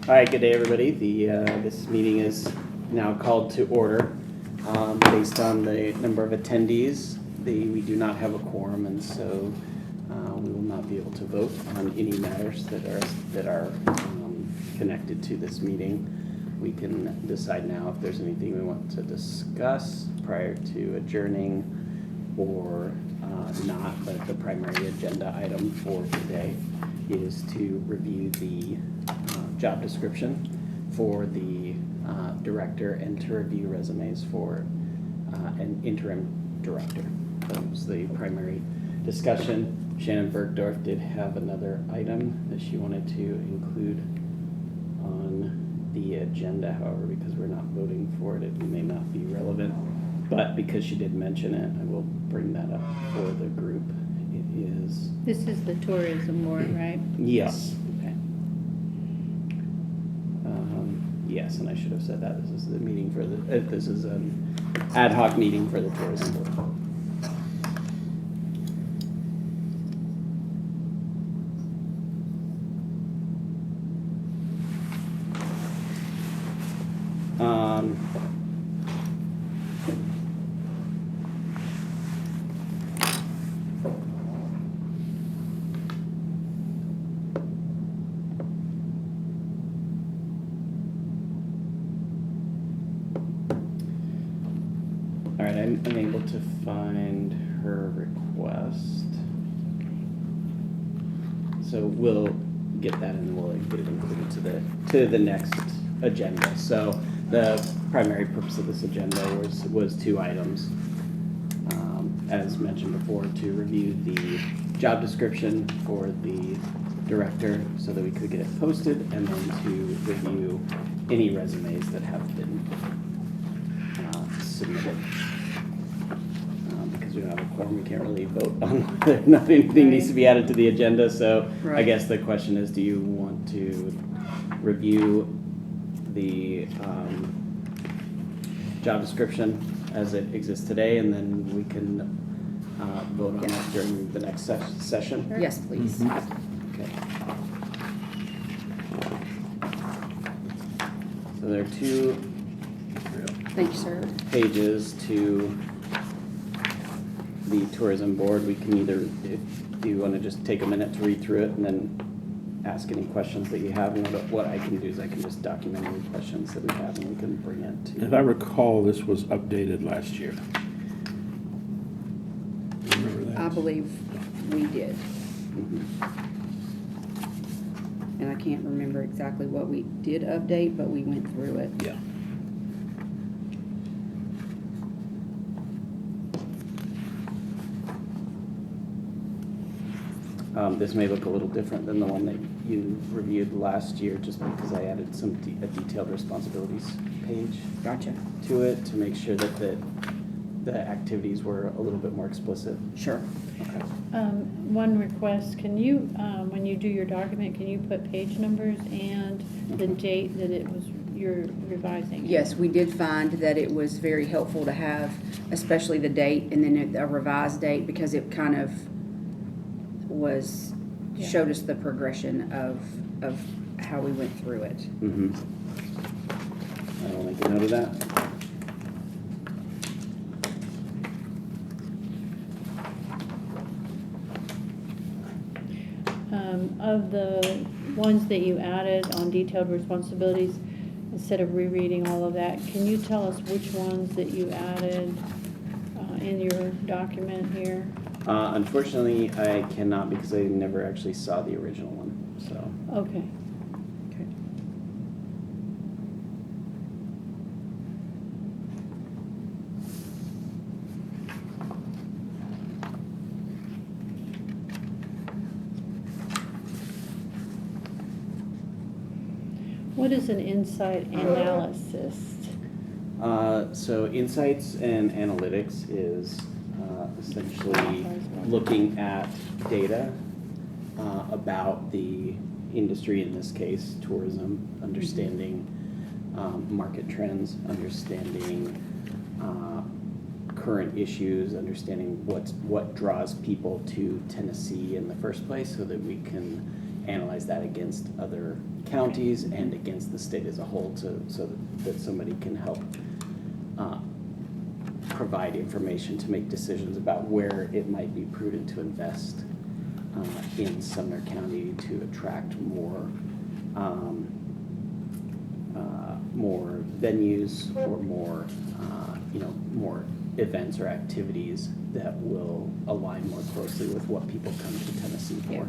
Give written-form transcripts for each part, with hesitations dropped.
All right, good day, everybody. This meeting is now called to order. Based on the number of attendees, we do not have a quorum, and so we will not be able to vote on any matters that are connected to this meeting. We can decide now if there's anything we want to discuss prior to adjourning or not, but the primary agenda item for today is to review the job description for the director and to review resumes for an interim director. That was the primary discussion. Shannon Bergdorf did have another item that she wanted to include on the agenda. However, because we're not voting for it, it may not be relevant. But because she did mention it, I will bring that up for the group. It is... This is the tourism board, right? Yes. Okay. Yes, and I should have said that. This is the meeting for the, this is an ad hoc meeting for the tourism board. All right, I'm unable to find her request. So we'll get that and we'll get it included to the next agenda. So the primary purpose of this agenda was two items. As mentioned before, to review the job description for the director so that we could get it posted, and then to review any resumes that have been submitted. Because we don't have a quorum, we can't really vote on whether or not anything needs to be added to the agenda. So I guess the question is, do you want to review the job description as it exists today, and then we can vote on it during the next session? Yes, please. Okay. So there are two Thank you, sir. pages to the tourism board. We can either, if you want to just take a minute to read through it and then ask any questions that you have, and what I can do is I can just document any questions that we have and we can bring it to. If I recall, this was updated last year. Remember that? I believe we did. And I can't remember exactly what we did update, but we went through it. Yeah. This may look a little different than the one that you reviewed last year, just because I added some a detailed responsibilities page Gotcha. to it to make sure that the activities were a little bit more explicit. Sure. Okay. One request, can you, when you do your document, can you put page numbers and the date that it was, you're revising? Yes, we did find that it was very helpful to have, especially the date and then a revised date, because it kind of was, Yeah. showed us the progression of how we went through it. Mm-hmm. I will make a note of that. Of the ones that you added on detailed responsibilities, instead of rereading all of that, can you tell us which ones that you added in your document here? Unfortunately, I cannot because I never actually saw the original one. So. Okay. Okay. What is an insight analysis? So insights and analytics is essentially looking at data about the industry, in this case tourism, understanding market trends, understanding current issues, understanding what draws people to Tennessee in the first place, so that we can analyze that against other counties and against the state as a whole so that somebody can help provide information to make decisions about where it might be prudent to invest in Sumner County to attract more more venues or more more events or activities that will align more closely with what people come to Tennessee for.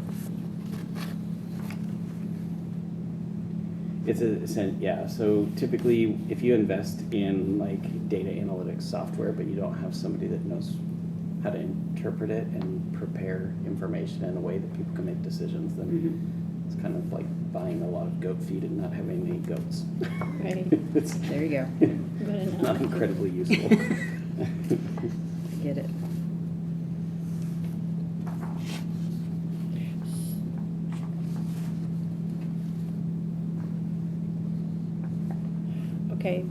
So typically if you invest in like data analytics software, but you don't have somebody that knows how to interpret it and prepare information in a way that people can make decisions, then it's kind of like buying a lot of goat feed and not having any goats. Right. It's There you go. Good not enough. incredibly useful. Get it. Okay,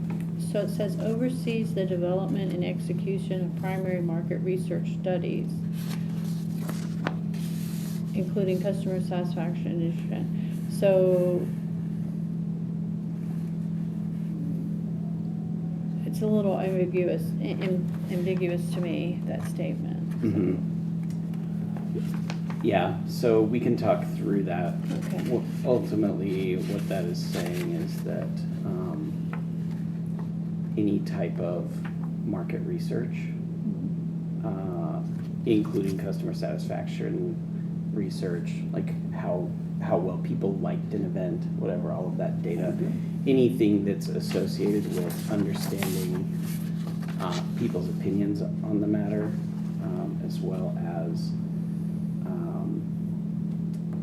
so it says oversees the development and execution of primary market research studies, including customer satisfaction and so it's a little ambiguous to me, that statement. Mhm. Yeah, so we can talk through that. Okay. Ultimately, what that is saying is that any type of market research, including customer satisfaction research, like how well people liked an event, whatever, all of that data, anything that's associated with understanding people's opinions on the matter, as well as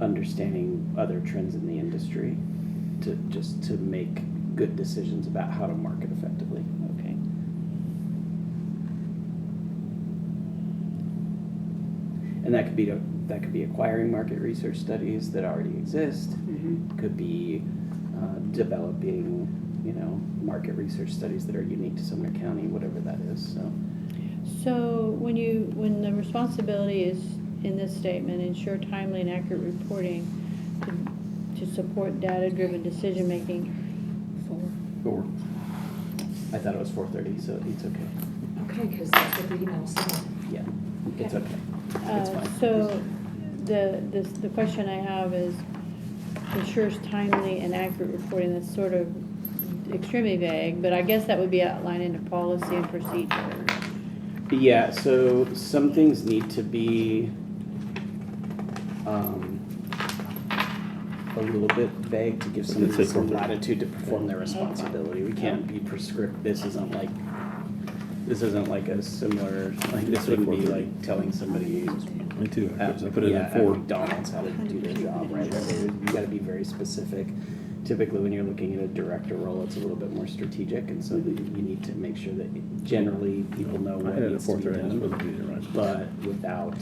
understanding other trends in the industry to make good decisions about how to market effectively. Okay. And that could be acquiring market research studies that already exist. Could be developing, market research studies that are unique to Sumner County, whatever that is. So when the responsibility is in this statement, ensure timely and accurate reporting to support data-driven decision-making. 4. I thought it was 4:30, so it's okay. Okay, because that's what the email said. Yeah, it's Okay. okay. It's fine. So the question I have is ensures timely and accurate reporting. That's sort of extremely vague, but I guess that would be outlined in the policy and procedure. Yeah, so some things need to be a little bit vague to give somebody Let's say some 4:30. latitude to perform their responsibility. We can't be prescriptive. This isn't like a similar, like this wouldn't be like telling somebody Me too. I at put it at at 4. McDonald's how to do their job, right? You gotta be very specific. Typically, when you're looking at a director role, it's a little bit more strategic, and so that you need to make sure that generally people know I what had it at needs to be 4:30. That's supposed to done, be there, right? but without,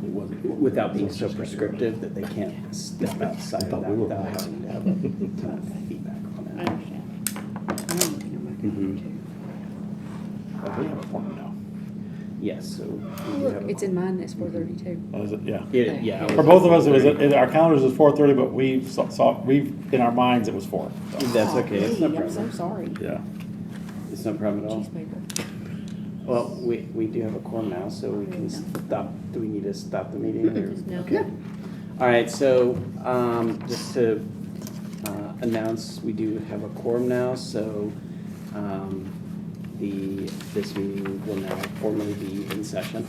It wasn't. without being so prescriptive that they can't step outside of thought that we were without right. having to have a ton of feedback on I it. understand. I'm looking at my computer too. Oh, we have a form now. Yes, so. we do Look, have a- it's in mine, that's 4:32. Oh, is it? Yeah. Yeah. For both of us, it was, our calendars was 4:30, but in our minds, it was 4. So, That's okay, it's no Hey, I'm so problem. sorry. yeah. It's no problem at all. Cheese paper. Well, we do have a quorum now, so we can stop. Do we need to stop the meeting? or- Just no. Okay. All right, so just to announce, we do have a quorum now, so this meeting will now formally be in session.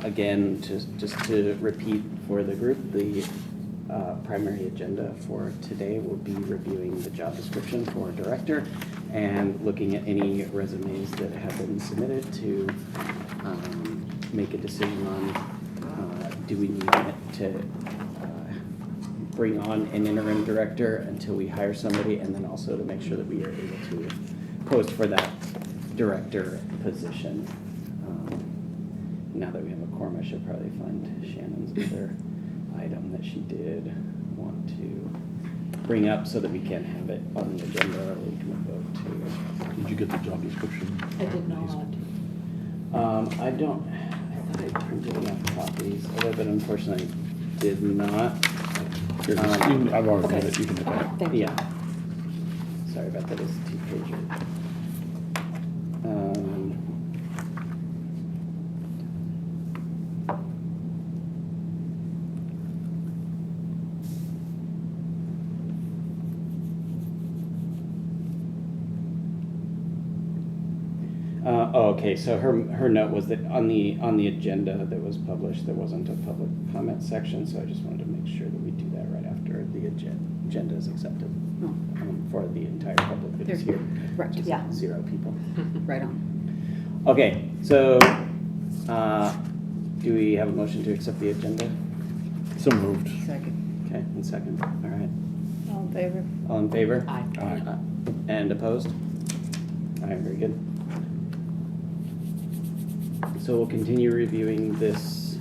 Again, just to repeat for the group, the primary agenda for today will be reviewing the job description for director and looking at any resumes that have been submitted to make a decision on do we need to bring on an interim director until we hire somebody, and then also to make sure that we are able to post for that director position. Now that we have a quorum, I should probably find Shannon's other item that she did want to bring up so that we can have it on the agenda or we can vote to. Did you get the job description? I did not. I thought I printed enough copies. I it, but unfortunately did not. Here, I've already read it, you can look at it. Thank you. Yeah. Sorry about that, it's a two-pager. Okay, so her note was that on the agenda that was published, there wasn't a public comment section, so I just wanted to make sure that we do that right after the agenda is accepted for the entire public that is here. Right, Which is Yeah. 0 people. right on. Okay, so do we have a motion to accept the agenda? So moved. Second. Okay, and second, all right. All in favor? All in favor? Aye. Aye. And opposed? All right, very good. So we'll continue reviewing this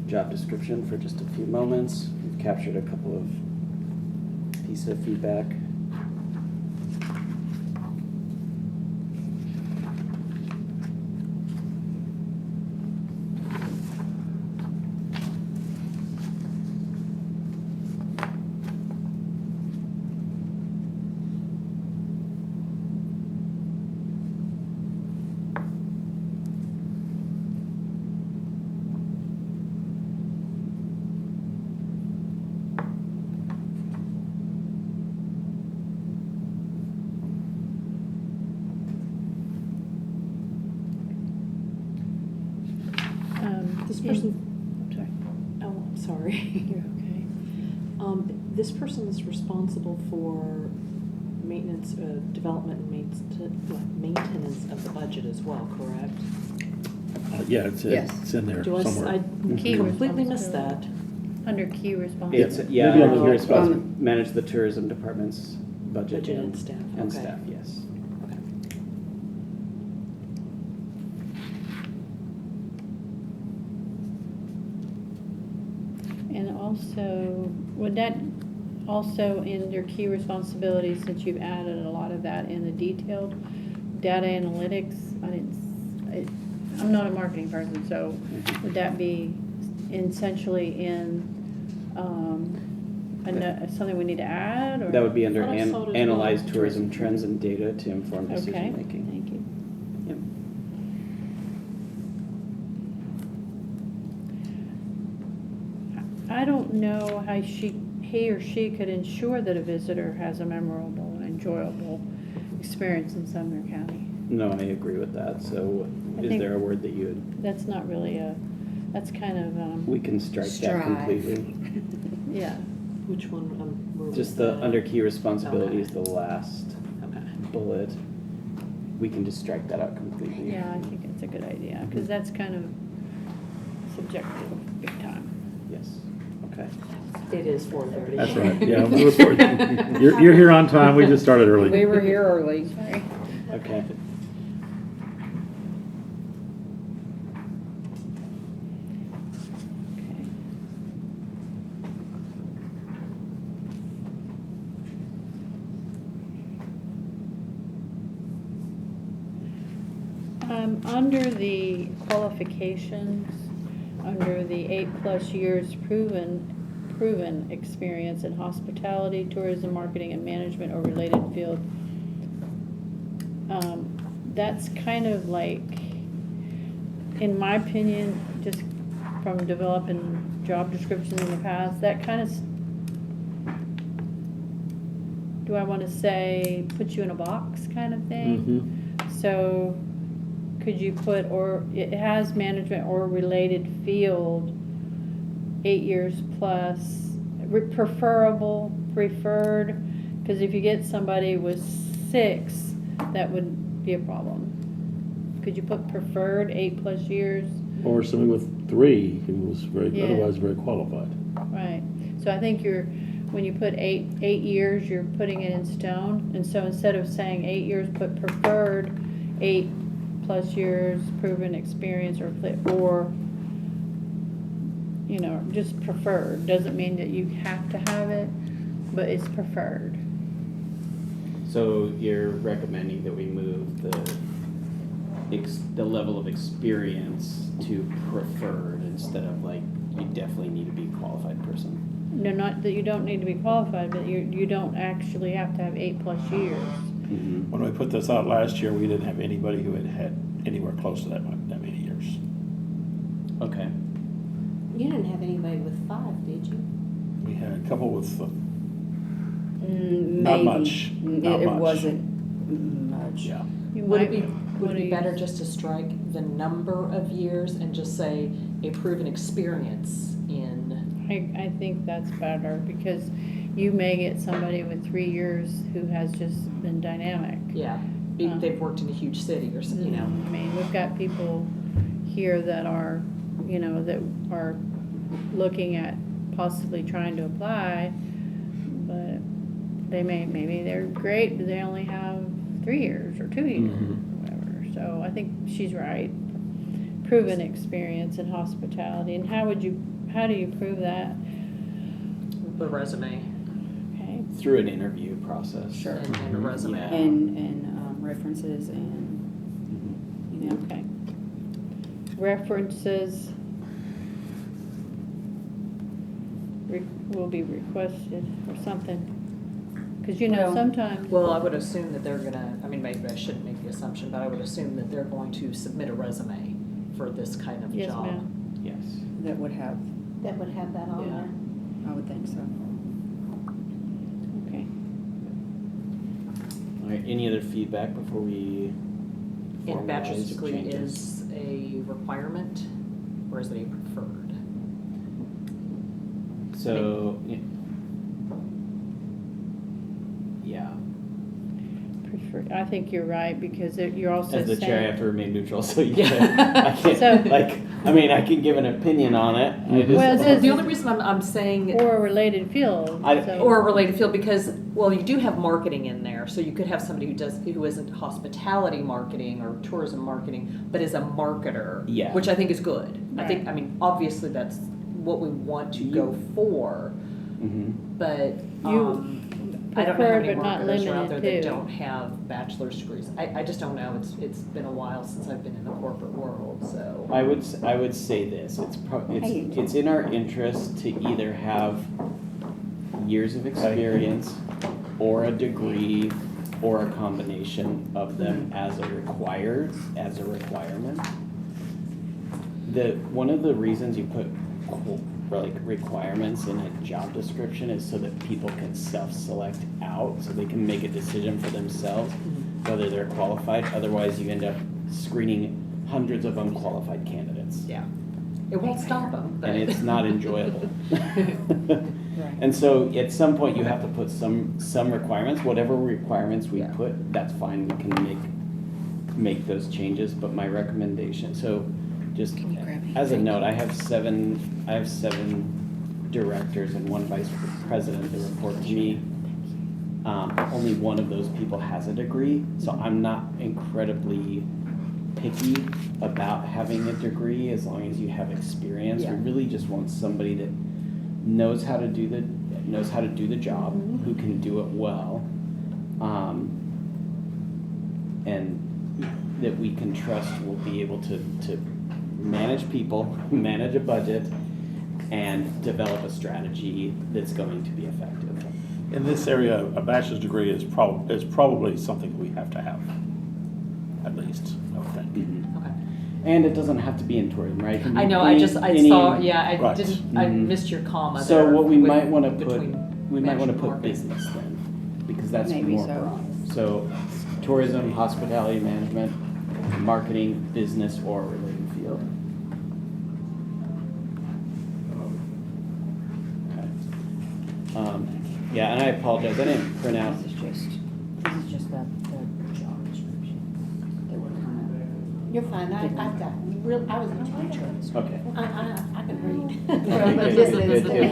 job description for just a few moments. We've captured a couple of pieces of feedback. This in- person, I'm sorry. oh, I'm sorry. You're okay. This person is responsible for maintenance, development and maintenance of the budget as well, correct? Yeah, Yes. it's in there Do I, somewhere. I Key completely missed responsibility. that. Under key It's, responsibilities. yeah, Maybe on the- you're responsible, on manage the tourism department's budget Budget and staff, And okay. staff, yes. Okay. And also, would that also in your key responsibilities, since you've added a lot of that in the detailed data analytics, I'm not a marketing person, so would that be essentially in, something we need to add, or? That would be under Thought I saw it as analyze well. tourism trends and data to inform Okay, decision-making. thank you. Yep. I don't know how he or she could ensure that a visitor has a memorable and enjoyable experience in Sumner County. No, I agree with that, so I is think- there a word that you would, That's not really that's kind of, we can strike that Strive. completely? yeah. Which one, where was Just the that? under key responsibilities, Okay. the last Okay. bullet, we can just strike that out completely. Yeah, I think it's a good idea, because that's kind of subjective, big time. Yes, okay. It is 4:30. That's right, yeah. You're here on time, we just started early. We were here early. Sorry. Okay. Okay. Under the qualifications, under the 8+ years proven experience in hospitality, tourism, marketing, and management or related field, that's kind of like, in my opinion, just from developing job descriptions in the past, that kind of, do I want to say, put you in a box kind of thing? Mhm. So could you put, or it has management or related field, 8 years plus, preferred, because if you get somebody with 6, that would be a problem. Could you put preferred 8+ years? Or somebody with 3 who was Yeah. otherwise very qualified. Right, so I think when you put 8 years, you're putting it in stone, and so instead of saying 8 years, put preferred 8+ years, proven experience, or, you know, just preferred, doesn't mean that you have to have it, but it's preferred. So you're recommending that we move the the level of experience to preferred instead of like, you definitely need to be a qualified person. No, not that you don't need to be qualified, but you don't actually have to have 8+ years. Mm-hmm. When we put this out last year, we didn't have anybody who had anywhere close to that many years. Okay. You didn't have anybody with 5, did you? We had a couple with, Maybe. Not much. Not It much. wasn't much. yeah. You Would it might be, would wanna it be use- better just to strike the number of years and just say a proven experience in? I think that's better, because you may get somebody with 3 years who has just been dynamic. Yeah, they've worked in a huge city or something, you know. I mean, we've got people here that are, that are looking at possibly trying to apply, but maybe they're great, but they only have 3 years or 2 years, Mhm. or whatever. So I think she's right. Proven experience in hospitality, and how do you prove that? The resume Okay, Through an interview process. Sure. and a resume. Yeah. And references and, Mhm. okay. References will be requested or something, because Well- sometimes. Well, I would assume that they're gonna, I mean, maybe I shouldn't make the assumption, but I would assume that they're going to submit a resume for this kind of Yes, job. ma'am. Yes. that would have, That would have that on Yeah. there. I would think so. Okay. All right, any other feedback before we And bachelor's formalize degree changes? is a requirement, or is it a preferred? So, yeah, I think you're right, because you're also as the chair, I have saying. to remain neutral, so you Yeah. can't, So- I can give an opinion on it. I just- Well, it says- The only reason I'm saying, Or a related field. so- or a related field, because, well, you do have marketing in there, so you could have somebody who isn't hospitality marketing or tourism marketing, but is a marketer. Yeah. Which I think is good. Right. I mean, obviously, that's what we want to go for, Mhm. but, You I don't know how preferred many but not marketers are out there limited that to. don't have bachelor's degrees. I just don't know, it's been a while since I've been in the corporate world, so. I would say this, it's in our interest to either have years of experience or a degree or a combination of them as a requirement. One of the reasons you put requirements in a job description is so that people can self-select out, so they can make a decision for themselves whether they're qualified. Otherwise, you end up screening hundreds of unqualified candidates. Yeah, it won't stop them, but. And it's not enjoyable. And so at some point, you have to put some requirements, whatever requirements we Yeah. put, that's fine, we can make those changes, but my recommendation, so just Can you grab me? as a note, I have seven directors and 1 vice president that report to me. Only one of those people has a degree, so I'm not incredibly picky about having a degree as long as you have experience. Yeah. We really just want somebody that knows how to do the job, who can do it well, and that we can trust will be able to manage people, manage a budget, and develop a strategy that's going to be effective. In this area, a bachelor's degree is probably something we have to have, at least, I would think. Okay. And it doesn't have to be in tourism, right? It can be I know, I any- saw, yeah, I Right. didn't, I Mhm. missed your comma there. So what we with- might want to put, between we might want to management put marketing. business then, because that's Maybe more so. broad. So tourism, hospitality management, marketing, business, or related field. Okay. Yeah, and I apologize, I didn't print out, This is just the job description. They were kind You're fine, I've got, I was a teacher. okay. I can read. Okay, But good, this good, is good, the good,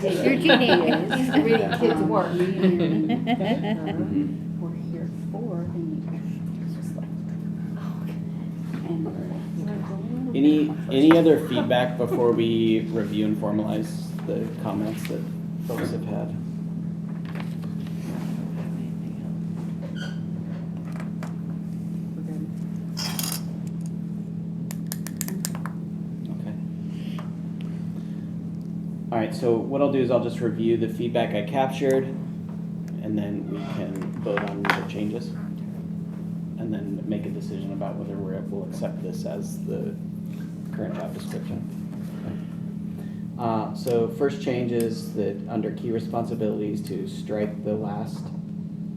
good. You're teenage. Used to read kids' work. Mhm. we're here for, and it's just like, and Any other feedback before we review and formalize the comments that folks have had? we're good. All right, so what I'll do is I'll just review the feedback I captured, and then we can vote on the changes. And then make a decision about whether we'll accept this as the current job description. So first change is that under key responsibilities to strike the last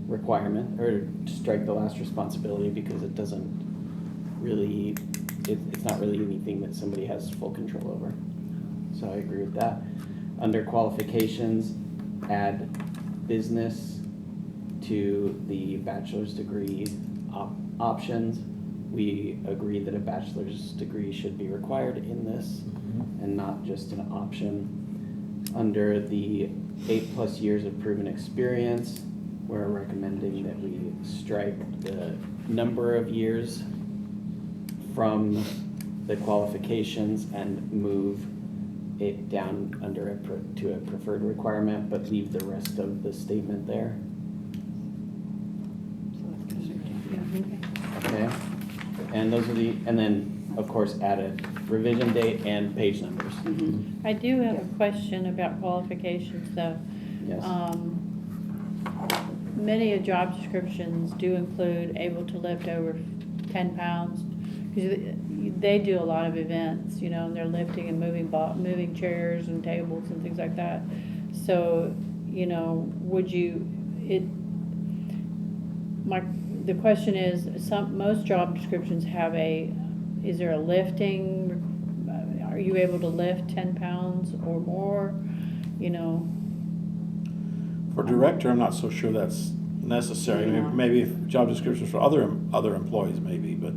requirement, or strike the last responsibility, because it doesn't really, it's not really anything that somebody has full control over. So I agree with that. Under qualifications, add business to the bachelor's degree options. We agree that a bachelor's degree should be required in this and not just an option. Under the 8+ years of proven experience, we're recommending that we strike the number of years from the qualifications and move it down under to a preferred requirement, but leave the rest of the statement there. Okay, and those are and then, of course, add a revision date and page numbers. I do have a question about qualifications, though. Yes. Many job descriptions do include able to lift over 10 pounds. Because they do a lot of events, you know, and they're lifting and moving chairs and tables and things like that. So, you know, the question is, most job descriptions have is there a lifting, are you able to lift 10 pounds or more, you know? For director, I'm not so sure that's necessary. Yeah. Maybe if job descriptions for other employees, maybe, but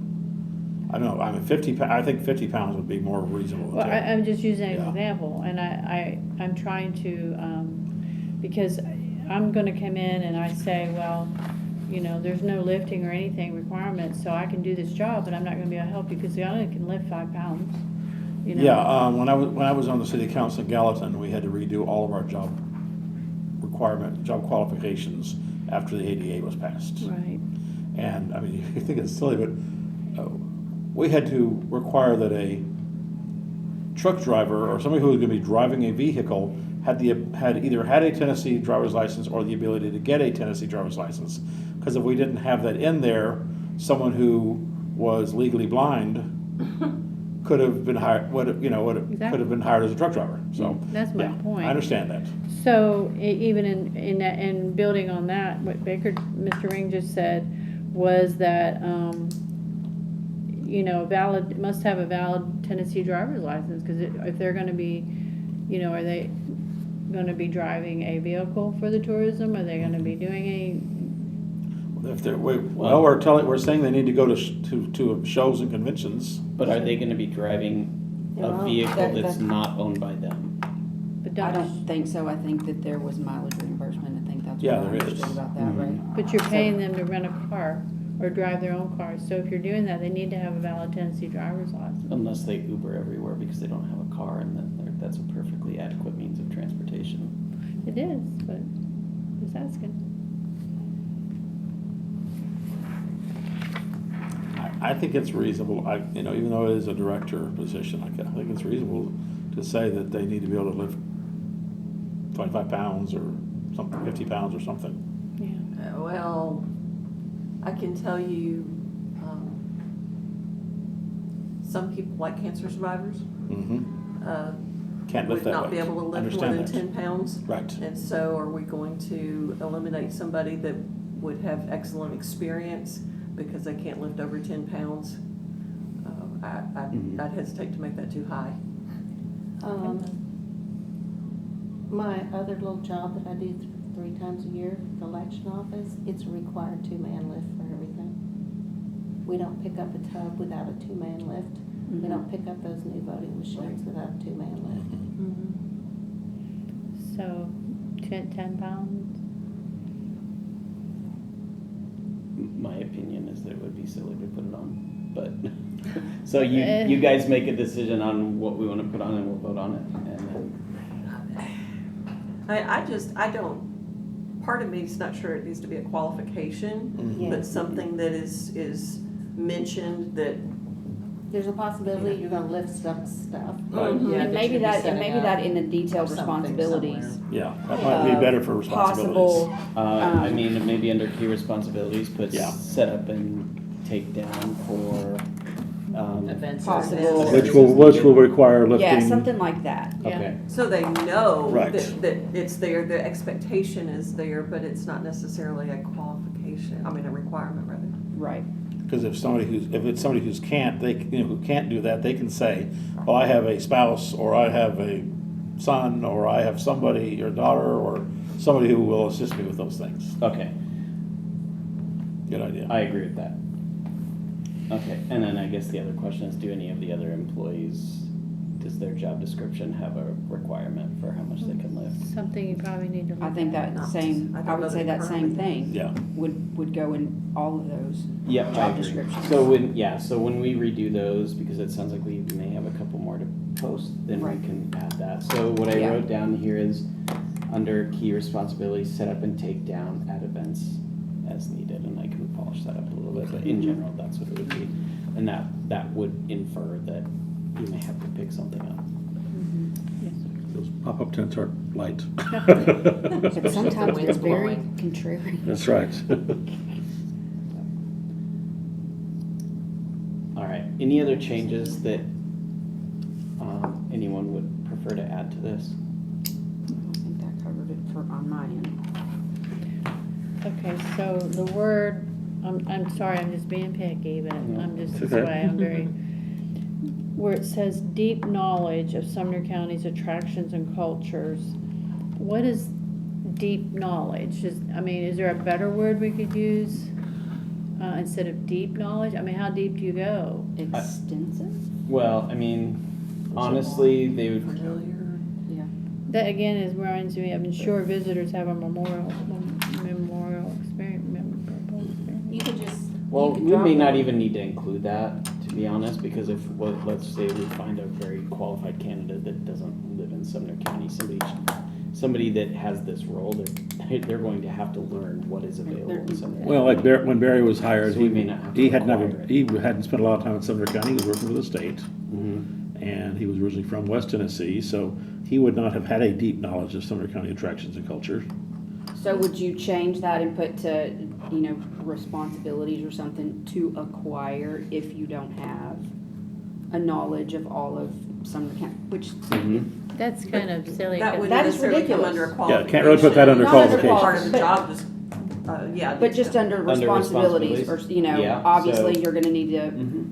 I don't know. I mean, I think 50 pounds would be more reasonable. Well, I'm just using an Yeah. example, and I'm trying to, because I'm gonna come in and I say, well, you know, there's no lifting or anything requirements, so I can do this job, but I'm not gonna be able to help you because I only can lift 5 pounds, you know? Yeah, when I was on the city council in Gallatin, we had to redo all of our job qualifications after the ADA was passed. Right. And I mean, you think it's silly, but we had to require that a truck driver or somebody who was going to be driving a vehicle had either had a Tennessee driver's license or the ability to get a Tennessee driver's license. Because if we didn't have that in there, someone who was legally blind could have been hired. Could have been hired as a truck driver. So That's my point. I understand that. So even in building on that, what Mr. Ring just said was that, you know, must have a valid Tennessee driver's license, because if they're going to be, you know, are they going to be driving a vehicle for the tourism? Are they going to be doing If they're, we're saying they need to go to shows and conventions. But are they gonna be driving a Well, vehicle that's not owned by them? I don't think so. I think that there was mileage reimbursement. I think that's Yeah, what I there is. understood about that, right? But you're paying them to rent a car or drive their own car. So if you're doing that, they need to have a valid Tennessee driver's license. Unless they Uber everywhere because they don't have a car, and then that's a perfectly adequate means of transportation. It is, but just asking. I think it's reasonable, even though it is a director position, I think it's reasonable to say that they need to be able to lift 25 pounds or something, 50 pounds or something. Yeah. Well, I can tell you, some people, like cancer survivors, Can't lift would that not weight. be able to lift more Understand than that. 10 pounds. Right. And so are we going to eliminate somebody that would have excellent experience because they can't lift over 10 pounds? I'd hesitate to make that too high. My other little job that I do 3 times a year, the election office, it's a required 2-man lift for everything. We don't pick up a tub without a 2-man lift. Mm-hmm. We don't pick up those new voting machines without a 2-man lift. So 10 pounds? My opinion is that it would be silly to put it on, but, so you guys make a decision on what we want to put on and we'll vote on it, and then. Part of me is not sure it needs to be a qualification, Yeah. but something that is mentioned that There's a possibility you're gonna lift some stuff. Right. Yeah, And that maybe you'd be that, and setting maybe up that in the detailed or something responsibilities. somewhere. Yeah, that might be better for responsibilities. Possible, I mean, maybe under key responsibilities, put Yeah. set up and take down for, Events. Possible. Which will require lifting. yeah, something like that. okay, So they know Right. that it's there, the expectation is there, but it's not necessarily a qualification, I mean, a requirement rather. Right. Because if it's somebody who can't do that, they can say, well, I have a spouse, or I have a son, or I have somebody, or daughter, or somebody who will assist me with those things. okay, Good idea. I agree with that. Okay, and then I guess the other question is, do any of the other employees, does their job description have a requirement for how much they can lift? Something you probably need to look I think at. that same, I don't I know would say that that same currently thing. Yeah. Would go in all of those. Yep, I Job agree. descriptions. So when we redo those, because it sounds like we may have a couple more to post, then Right. we can add that. So what I Yeah. wrote down here is, under key responsibilities, set up and take down at events as needed, and I can polish that up a little bit, but in general, that's what it would be. And that would infer that you may have to pick something up. Those pop-up tents are light. But sometimes wind's they're very blowing. contrary. That's right. All right, any other changes that anyone would prefer to add to this? I think that covered it on my end. Okay, so the word, I'm sorry, I'm just being picky, but I'm just this Okay. way, I'm very, where it says deep knowledge of Sumner County's attractions and cultures. What is deep knowledge? Is there a better word we could use instead of deep knowledge? I mean, how deep do you go? Extensive? Well, I mean, honestly, they would, Familiar. Yeah. That again reminds me, I'm sure visitors have a memorial experience, memorable experience. You could just. well, you could we drop may not it. even need to include that, to be honest, because if, well, let's say we find a very qualified candidate that doesn't live in Sumner County, somebody that has this role, they're going to have to learn what is available in Sumner County. Well, like when Barry was hired, So we may not have to he hadn't spent a lot of time in Sumner County. He was working for the state, Mhm. and he was originally from West Tennessee, so he would not have had a deep knowledge of Sumner County attractions and culture. So would you change that and put to, responsibilities or something to acquire if you don't have a knowledge of all of Sumner County, which, Mhm. That's kind of silly. That 'cause- wouldn't That is necessarily come ridiculous. under a Yeah, qualification. can't really put that under Not under qualifications. Part of the but- job is, yeah. but just under responsibilities, or, responsibilities? Yeah, obviously so- you're gonna need to, Mhm.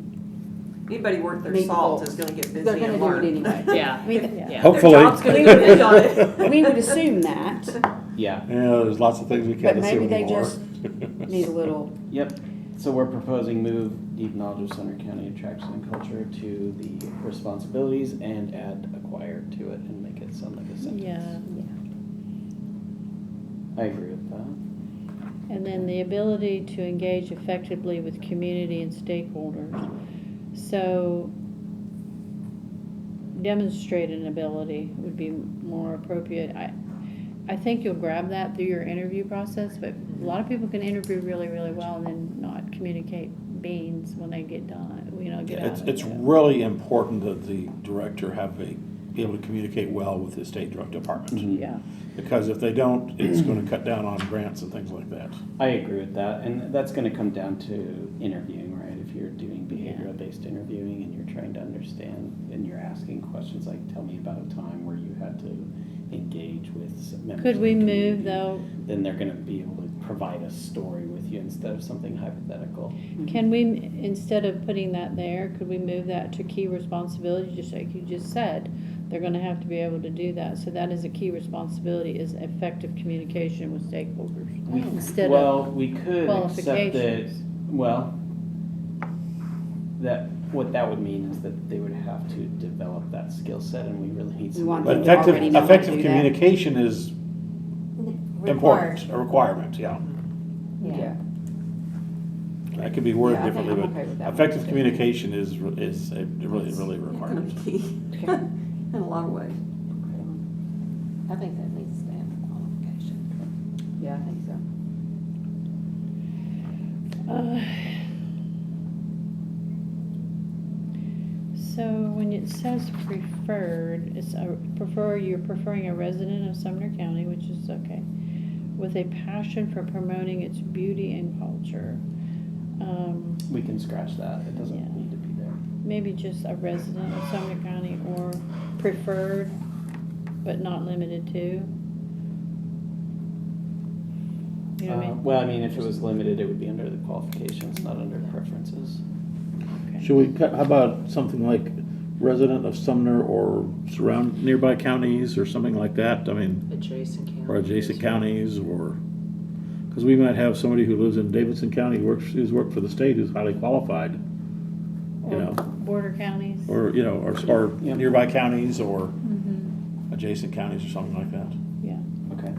Anybody worth their Meet the salt goals. is gonna get busy they're gonna and do learn. it anyway. Yeah. I mean, Yeah. Hopefully. Their job's gonna depend on it. we would assume that, Yeah, Yeah, there's lots of things we but can't maybe assume they anymore. just need a little, yep. So we're proposing move deep knowledge of Sumner County attraction and culture to the responsibilities and add acquire to it and make it sound like a sentence. Yeah, I agree with that. and then the ability to engage effectively with community and stakeholders. So demonstrate an ability would be more appropriate. I think you'll grab that through your interview process, but a lot of people can interview really, really well and then not communicate beans when they get done, get out of it. It's really important that the director be able to communicate well with the state drug department. Mhm. Yeah, Because if they don't, it's going to cut down on grants and things like that. I agree with that, and that's gonna come down to interviewing, right? If you're doing Yeah. behavioral-based interviewing and you're trying to understand, and you're asking questions like, tell me about a time where you had to engage with some members could of we the move community, though, then they're gonna be able to provide a story with you instead of something hypothetical. can we, instead of putting that there, could we move that to key responsibility, just like you just said? They're gonna have to be able to do that, so that is a key responsibility, is effective communication with stakeholders. Instead of, Well, we could accept that, qualifications. well, what that would mean is that they would have to develop that skill set, and we really need We want somebody. But them to already know how to effective do that. communication is important, Required. a requirement, yeah. yeah. That could be worded Yeah, I think differently, I'm okay with but that one. effective communication is a really, really It's gonna requirement. be key Okay. in a lot of ways. I think that needs to stay under qualification. Yeah, I think so. So when it says preferred, it's you're preferring a resident of Sumner County, which is okay, with a passion for promoting its beauty and culture. We can scratch that, it doesn't Yeah. need to be there. Maybe just a resident of Sumner County or preferred, but not limited to. You know what I mean? Well, I mean, if it was limited, it would be under the qualifications, not under preferences. Okay. Should we, how about something like resident of Sumner or surround nearby counties or something like that? I mean, Adjacent counties. or adjacent counties, or, because we might have somebody who lives in Davidson County, who's worked for the state, who's highly qualified, you Or know, border counties. or, you know, or Yep. nearby counties or Mhm. adjacent counties or something like that. Yeah. Okay.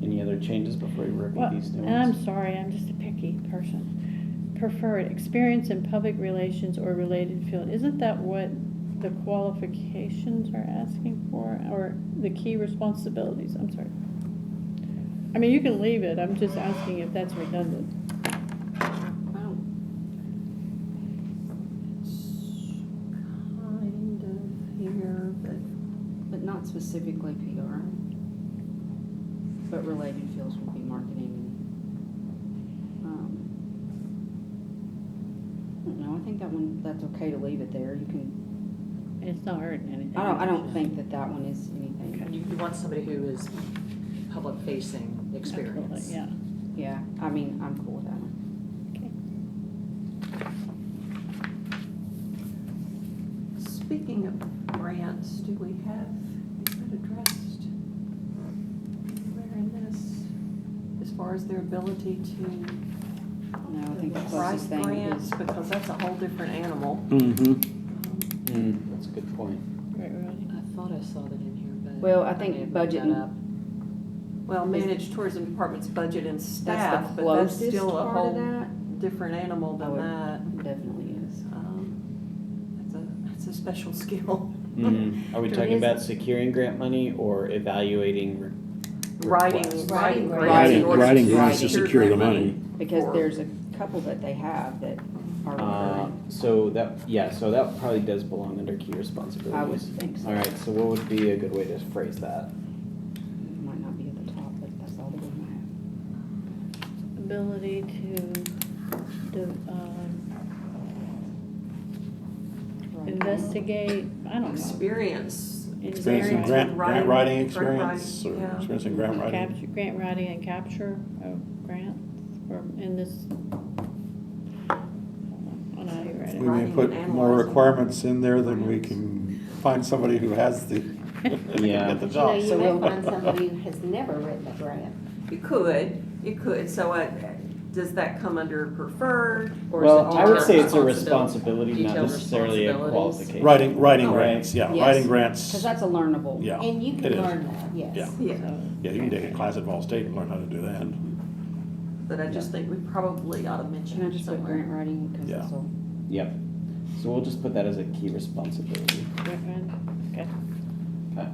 Any other changes before we review Well, these new and I'm ones? sorry, I'm just a picky person. Preferred experience in public relations or related field. Isn't that what the qualifications are asking for, or the key responsibilities? I'm sorry. I mean, you can leave it. I'm just asking if that's redundant. I don't, Kind of here, but not specifically PR. But related fields would be marketing and, I don't know, I think that one, that's okay to leave it there. You can, It's not hurting anything. I don't think that one is anything. And you want somebody who is public-facing Absolutely, experience. yeah. Yeah, I mean, I'm cool with that one. Okay. speaking of grants, do we have, is that addressed anywhere in this, as far as their ability to No, I think the write closest thing grants, is, because that's a whole different animal. Mm-hmm. That's a good point. Right, right. I thought I saw that in here, but. Well, I think may have budget looked that and- up. Well, managed tourism department's budget and that's staff, the but that's closest still a part of whole that. different animal Oh, than it that. definitely is. That's a special skill. Are we There talking is- about securing grant money or evaluating Writing requests? Writing grants. grants in order Writing to grants to secure the grant money. Because for- there's a couple that they have that are recurring. So that probably does belong under key responsibilities. I would think so. All right, so what would be a good way to phrase that? It might not be at the top, but that's all the one I have. Ability to, investigate, I don't know. Experience. Experience in Grant grant writing Writing, experience, or yeah. experience in grant writing. Capture, grant writing and capture of grants, or in this. I don't know how you write We it. may Writing put and more analyzing requirements in there than we can find somebody who has the, Yeah. get the You know, job. you So may we'll- find somebody who has never written a grant. You could, so does that come under preferred? Or is it Well, I would say it's a responsibility? responsibility, not Detailed necessarily a responsibilities? qualification. Writing Oh, grants, yeah, Yes. writing grants. Cause that's a learnable. Yeah, And you it can is. learn that, yes. Yeah. Yeah, Yeah, you can take a class at Ball State and learn how to do that. but I just think we probably ought to mention Can I it just put grant somewhere. writing, cause Yeah. that's all. Yep. So we'll just put that as a key responsibility. Grant writing, okay. Okay.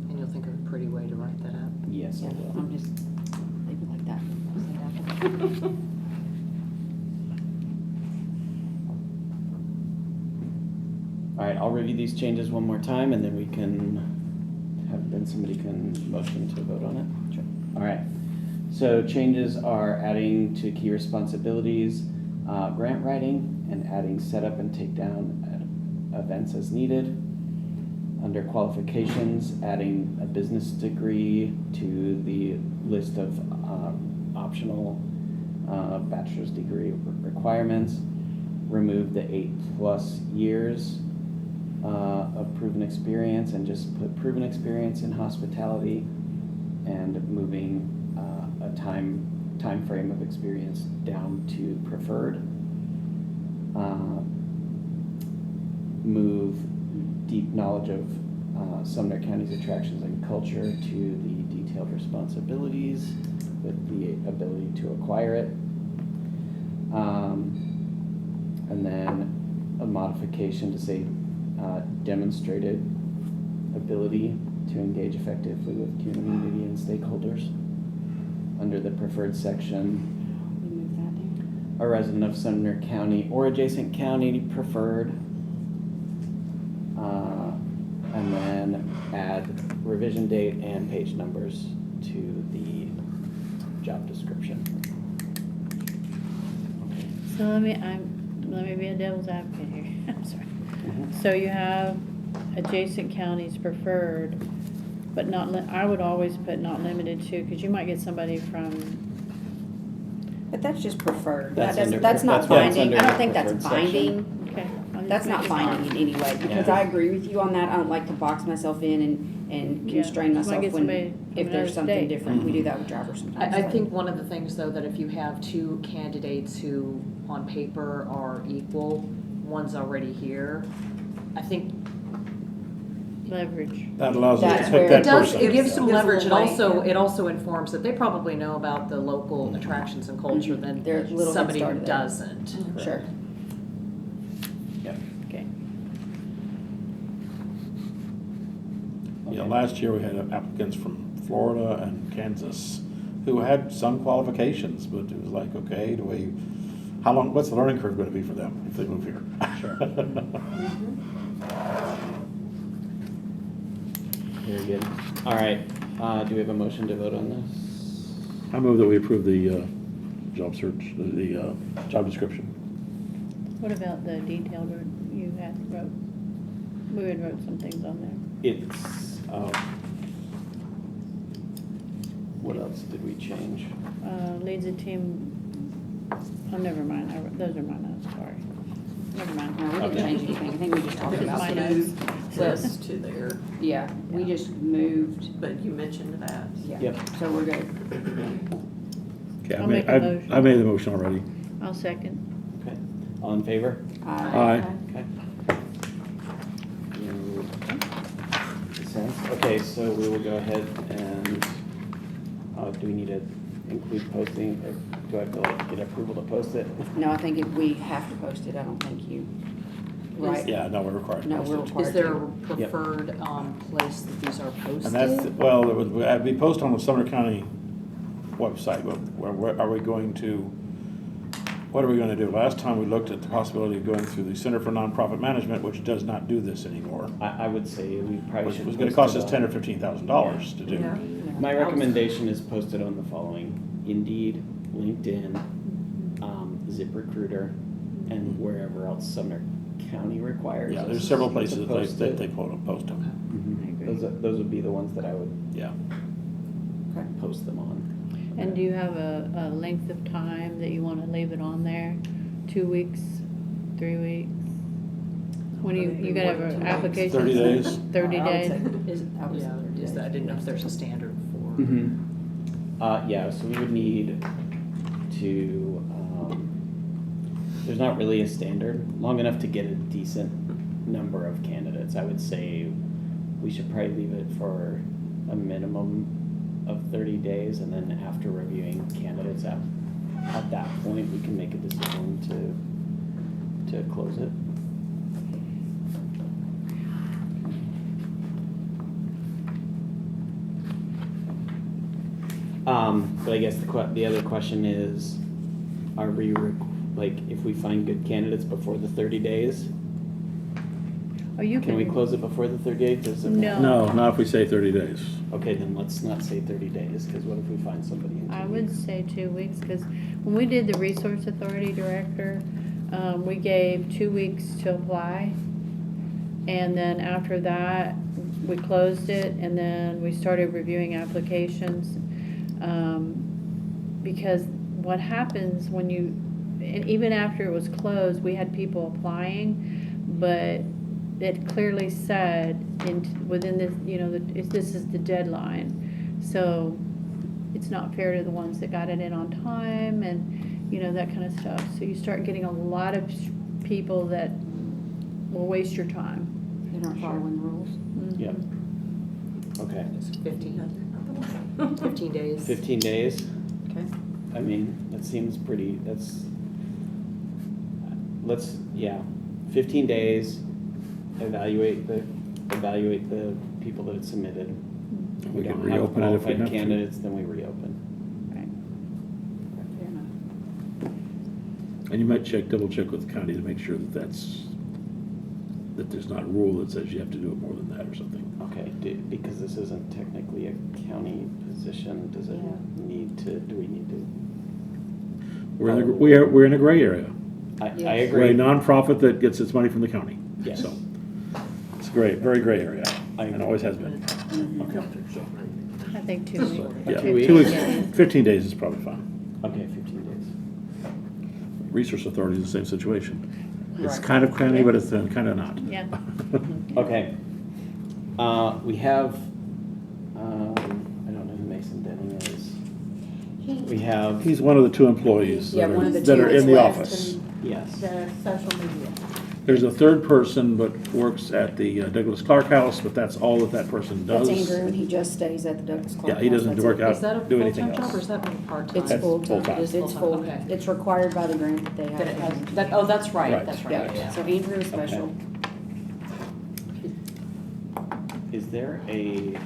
And you'll think of a pretty way to write that up. Yes, I Yeah, will. I'm just, leave it like that. I'll say that. All right, I'll review these changes one more time and then we can then somebody can motion to vote on it. Sure. All right. So changes are adding to key responsibilities, grant writing, and adding setup and takedown events as needed. Under qualifications, adding a business degree to the list of optional bachelor's degree requirements. Remove the 8+ years of proven experience and just put proven experience in hospitality, and moving a time frame of experience down to preferred. Move deep knowledge of Sumner County's attractions and culture to the detailed responsibilities with the ability to acquire it. And then a modification to say demonstrated ability to engage effectively with community and stakeholders. Under the preferred section, We move that down. a resident of Sumner County or adjacent county preferred. And then add revision date and page numbers to the job description. So let me be a devil's advocate here. I'm sorry. Mhm. So you have adjacent counties preferred, but not, I would always put not limited to, because you might get somebody from, But that's just preferred. That's That's, under- that's not that's why it's binding. I under don't think that's preferred section. binding. okay. I'm That's just not making- binding in any way, because Yeah. I agree with you on that. I don't like to box myself in and Yeah, constrain just might myself get when, somebody from if there's another something state. different. We do that with drivers sometimes. I think one of the things, though, that if you have two candidates who on paper are equal, one's already here, I think Leverage. That allows us That's to where- pick that it does, person. it gives some Gives a leverage. It little also, weight. it also informs that they probably know about the local attractions and culture than They're a little head somebody who started there. doesn't. Sure. Yep. Okay. Yeah, last year we had applicants from Florida and Kansas who had some qualifications, but it was like, okay, how long, what's the learning curve gonna be for them if they move here? Sure. Very good. All right, do we have a motion to vote on this? I move that we approve the job search, the job description. What about the detailed, you had wrote, we had wrote some things on there. It's, what else did we change? Leads a team, oh, never mind, those are my notes, sorry. Never mind. No, we didn't Okay. change anything. I think we just talked Just about my it. notes. This to there, Yeah, we Yeah. just moved, but you mentioned that. yeah. Yep. So we're good. Okay, I'll make a motion. I made the motion already. I'll second. Okay, all in favor? Aye. Okay. You- Consent. Okay, so we will go ahead and, do we need to include posting, or do I have to like get approval to post it? No, I think if we have to post it, I don't think you, right? Yeah, no, we're required to No, post we're it. required. Is there a to. Yep. preferred place that these are And that's, posted? well, it would be posted on the Sumner County website, but where are we going to, what are we gonna do? Last time we looked at the possibility of going through the Center for Nonprofit Management, which does not do this anymore. I would say we probably Which should. was gonna post cost it us on- $10,000 or $15,000 to do. Yeah. My recommendation is posted on the following: Indeed, LinkedIn, ZipRecruiter, and wherever else Sumner County requires. Yeah, us there's several to places that post they, it. they post them. Mhm. I agree. Those would be the ones that I would Yeah. Okay. post them on. And do you have a length of time that you want to leave it on there? 2 weeks, 3 weeks? When you gotta have an application? 30 days. 30 I would days? say- I would say Yeah, 30 is that, I days. didn't know if there's a standard for. Yeah, so we would need to, there's not really a standard, long enough to get a decent number of candidates. I would say we should probably leave it for a minimum of 30 days, and then after reviewing candidates at that point, we can make a decision to close it. But I guess the other question is, are we, like, if we find good candidates before the 30 days, Or you can we close it before the 30 days? Does it matter? No. No, not if we say 30 days. Okay, then let's not say 30 days, because what if we find somebody in 2 I would weeks? say 2 weeks, because when we did the Resource Authority Director, we gave 2 weeks to apply. And then after that, we closed it, and then we started reviewing applications. Because what happens when you, and even after it was closed, we had people applying, but it clearly said within this, this is the deadline. So it's not fair to the ones that got it in on time, and, that kind of stuff. So you start getting a lot of people that will waste your time. They're not following the rules. Yep. Okay, It's 15 days. 15 days? Okay. I mean, that seems pretty, let's, 15 days, evaluate the people that had submitted. If We we can don't have reopen it if we qualified have to. candidates, then we reopen. Right. Fair enough. And you might double check with the county to make sure that there's not a rule that says you have to do it more than that or something. Okay, because this isn't technically a county position, do we need to? We're in a gray area. I Yes. We're a agree. nonprofit that gets its money from the county. Yes. So, it's great, very gray area, I and agree. always has been. I think 2 weeks. Yeah, 2 weeks? 2 weeks, 15 days is probably fine. Okay, 15 days. Resource Authority is the same situation. It's Right. kind of cranny, but it's kind of not. Yeah. Okay. We have, I don't know who Mason Denning is. We have, He's one of the 2 employees Yeah, that one are, of the that two are that's in the left office. yes. The social media. There's a 3rd person, but works at the Douglas Clark House, but that's all that person does. That's Andrew, and he just stays at the Douglas Clark. Yeah, he doesn't House. work That's out, Is that a do anything full-time job or else. is that part-time? It's That's full-time. full-time. It is It's full-time, full. okay. It's required by the grant that they That it have. has, oh, that's Right. right, that's right, Yeah, yeah. so Andrew is special. Is there a,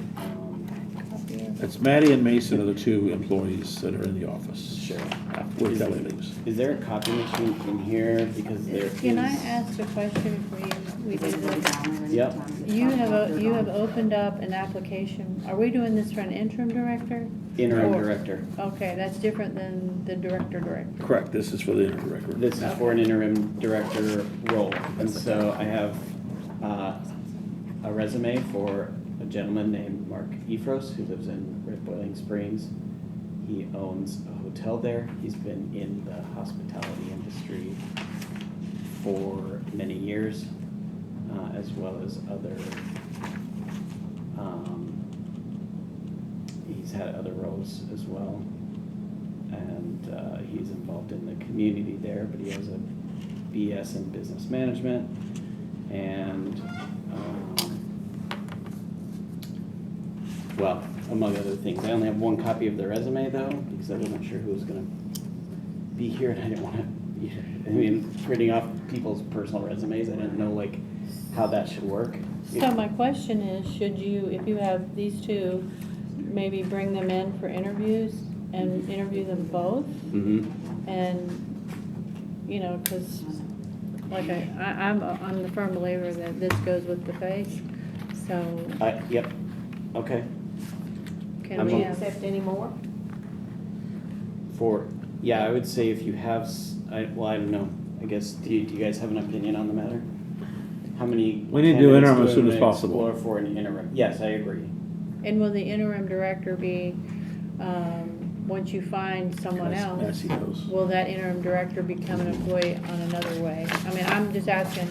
It's Maddie and Mason are the 2 employees that are in the office. sure. Where Kelly leaves. Is there a copy machine in here? Because there is. Can I ask a question before we do this? Yep. You have opened up an application. Are we doing this for an interim director? Interim Or- director. Okay, that's different than the director. Correct, this is for the interim director. This is for an interim director role. And so I have a resume for a gentleman named Mark Efros who lives in Red Boiling Springs. He owns a hotel there. He's been in the hospitality industry for many years, as well as other, he's had other roles as well. And he's involved in the community there, but he has a BS in business management. And, well, among other things. I only have one copy of the resume though, because I wasn't sure who was gonna be here and I didn't wanna, printing off people's personal resumes, I didn't know like how that should work. So my question is, should you, if you have these 2, maybe bring them in for interviews and interview them both? Mm-hmm. And, because like I'm the firm believer that this goes with the face, so Yep, okay. can I'm we o- have? Accept any more? Yeah, I would say if you have, I don't know, I guess, do you guys have an opinion on the matter? How many? We need to do candidates interim as do soon we as possible. explore for an interim? Yes, I agree. And will the interim director be, once you find someone else, Nancy knows. will that interim director become an employee on another way? I mean, I'm just asking,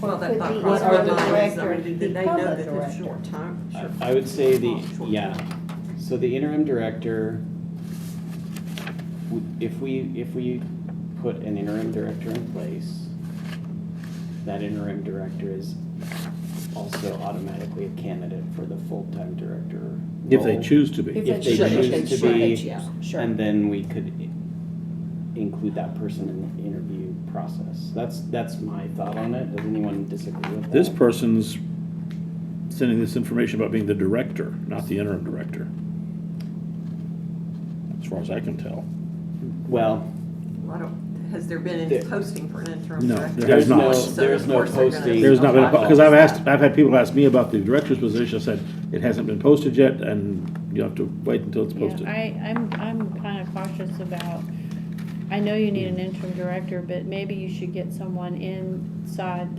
Well, that Could thought the process interim was, director did they become know a that it's director? short time? I would say Short yeah. term. So the interim director, if we put an interim director in place, that interim director is also automatically a candidate for the full-time director If they role. choose to be. If they Sure, choose to be, yeah, sure. and then we could include that person in the interview process. That's my thought on it. Does anyone disagree with that? This person's sending this information about being the director, not the interim director. As far as I can tell. Well, Has there been any There- posting for an interim No, director? there has not. So There's of no course they're gonna- posting. There's not been, Okay. because I've had people ask me about the director's position, I said, it hasn't been posted yet, and you have to wait until it's posted. I'm kind of cautious about, I know you need an interim director, but maybe you should get someone inside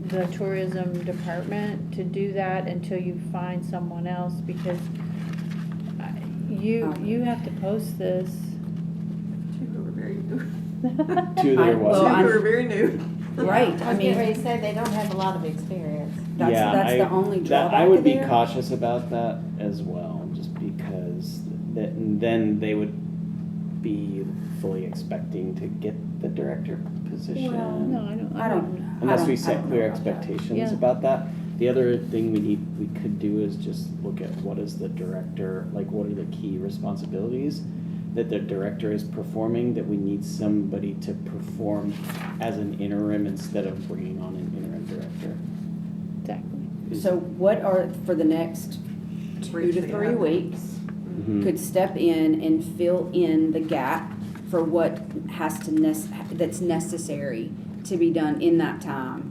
the tourism department to do that until you find someone else, because you have to post this. Two who are very new. two that are Well, Two what? who are very new. Right, I I was getting ready mean, to say, they don't have a lot of experience. that's the only I drawback would be there. cautious about that as well, just because then they would be fully expecting to get the director position. Well, No, I don't. Unless we I set don't clear know about that. expectations Yeah. about that. The other thing we could do is just look at what is the director, like what are the key responsibilities, that the director is performing, that we need somebody to perform as an interim instead of bringing on an interim director. Exactly. So what are, for the next 2 to 3 weeks, Mhm. could step in and fill in the gap for what has to, that's necessary to be done in that time?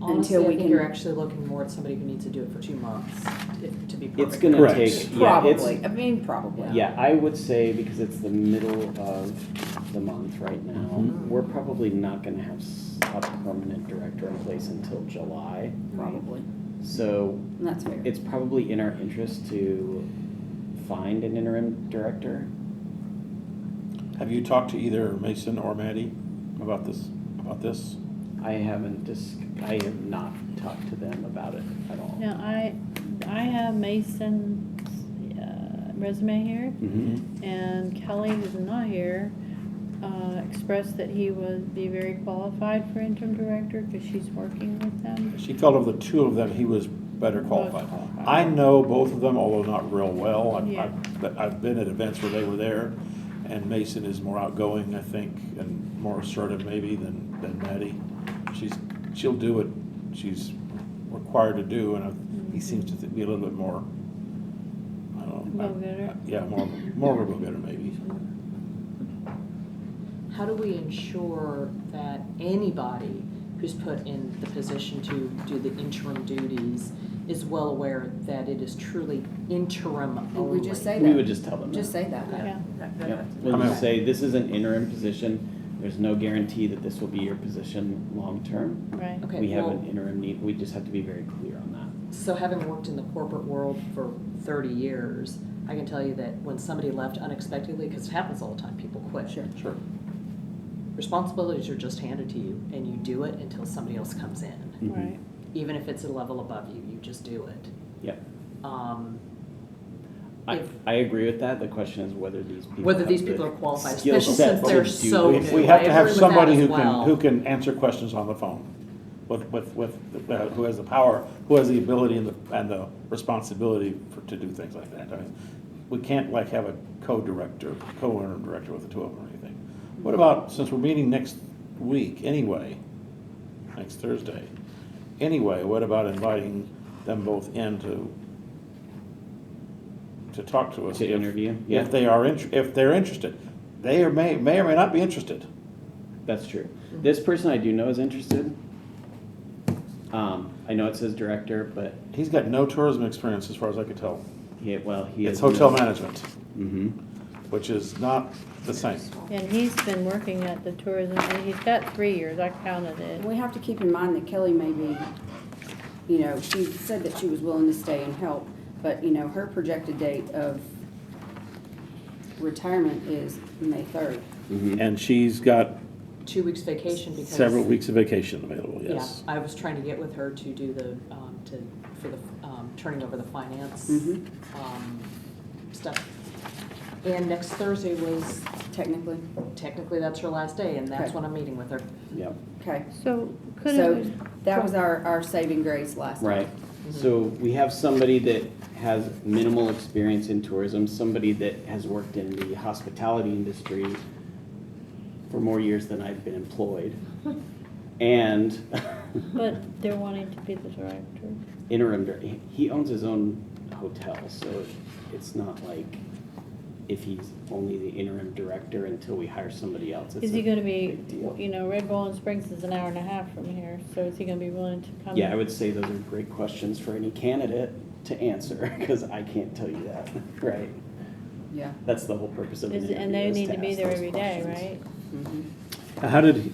Honestly, Until I we think can- you're actually looking more at somebody who needs to do it for 2 months, to be perfect. It's gonna Correct. take, yeah, it's, Probably, I mean, probably. yeah, I would say because it's the middle of the month right now, Mhm. we're probably not gonna have a permanent director in place until July. Probably, So and that's fair. it's probably in our interest to find an interim director. Have you talked to either Mason or Maddie about this? I I have not talked to them about it at all. Now, I have Mason's resume here, Mhm. and Kelly, who's not here, expressed that he would be very qualified for interim director because she's working with them. She felt of the two of them, he was better qualified. Most qualified. I know both of them, although not real well. Yeah. I've been at events where they were there, and Mason is more outgoing, I think, and more assertive maybe than Maddie. She'll do what she's required to do, and he seems to be a little bit more, I don't know. Go-getter. Yeah, more of a go-getter maybe. How do we ensure that anybody who's put in the position to do the interim duties is well aware that it is truly interim And only? we just say We that. would just tell them Just that. say that. Yeah. Yep. We'll just say, this is an interim position, there's no guarantee that this will be your position long-term. Right. Okay, We have well- an interim need, we just have to be very clear on that. So having worked in the corporate world for 30 years, I can tell you that when somebody left unexpectedly, because it happens all the time, people quit. Sure. Sure. Responsibilities are just handed to you, and you do it until somebody else comes in. Mhm. Right. Even if it's a level above you, you just do it. Yep. I If- agree with that, the question is whether these people. Whether have these the people are qualified, skill especially set since to they're do so this. new. We have to I have agree with somebody that who as well. can answer questions on the phone, who has the power, who has the ability and the responsibility to do things like that. I mean, we can't like have a co-interim director with the two of them or anything. What about, since we're meeting next week anyway, next Thursday, anyway, what about inviting them both in to talk to us? To interview? Yeah. If they're interested. They may or may not be interested. That's true. This person I do know is interested. I know it says director, but He's got no tourism experience as far as I can tell. he It's has. hotel management, Mm-hmm. which is not the same. And he's been working at the tourism, and he's got 3 years, I counted it. And we have to keep in mind that Kelly may be, you know, she said that she was willing to stay and help, but, you know, her projected date of retirement is May 3rd. Mm-hmm. And she's got 2 weeks vacation because. several weeks of vacation available, Yeah, yes. I was trying to get with her to do the, for the, turning over the finance, Mhm. stuff. And next Thursday was, Technically, that's her last day, and that's Okay. when I'm meeting with her. Yep. okay. So could So it, that was our saving grace last time. Right. So we have somebody that has minimal experience in tourism, somebody that has worked in the hospitality industry for more years than I've been employed. And but they're wanting to be the director. he owns his own hotel, so it's not like if he's only the interim director until we hire somebody else. It's Is he a gonna be, big deal. you know, Red Bull and Springs is an hour and a half from here, so is he gonna be willing to come? Yeah, I would say those are great questions for any candidate to answer, because I can't tell you that, right? Yeah. That's the whole purpose of an interview. And they is need to be ask there those every day, questions. right? How did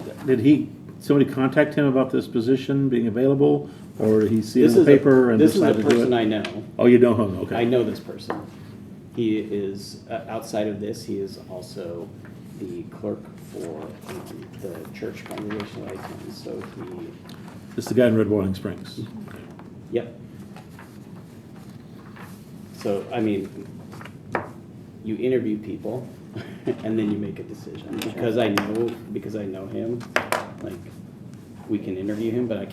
somebody contact him about this position being available, or did he see it This in the is paper and This is a decided to do person it? I know. Oh, you know him, okay. I know this person. He is, outside of this, he is also the clerk for the church congregation that I attend, so he, This is the guy in Red Boiling Springs. yep. So, I mean, you interview people, and then you make a decision. Because I know him, like, we can interview him, but I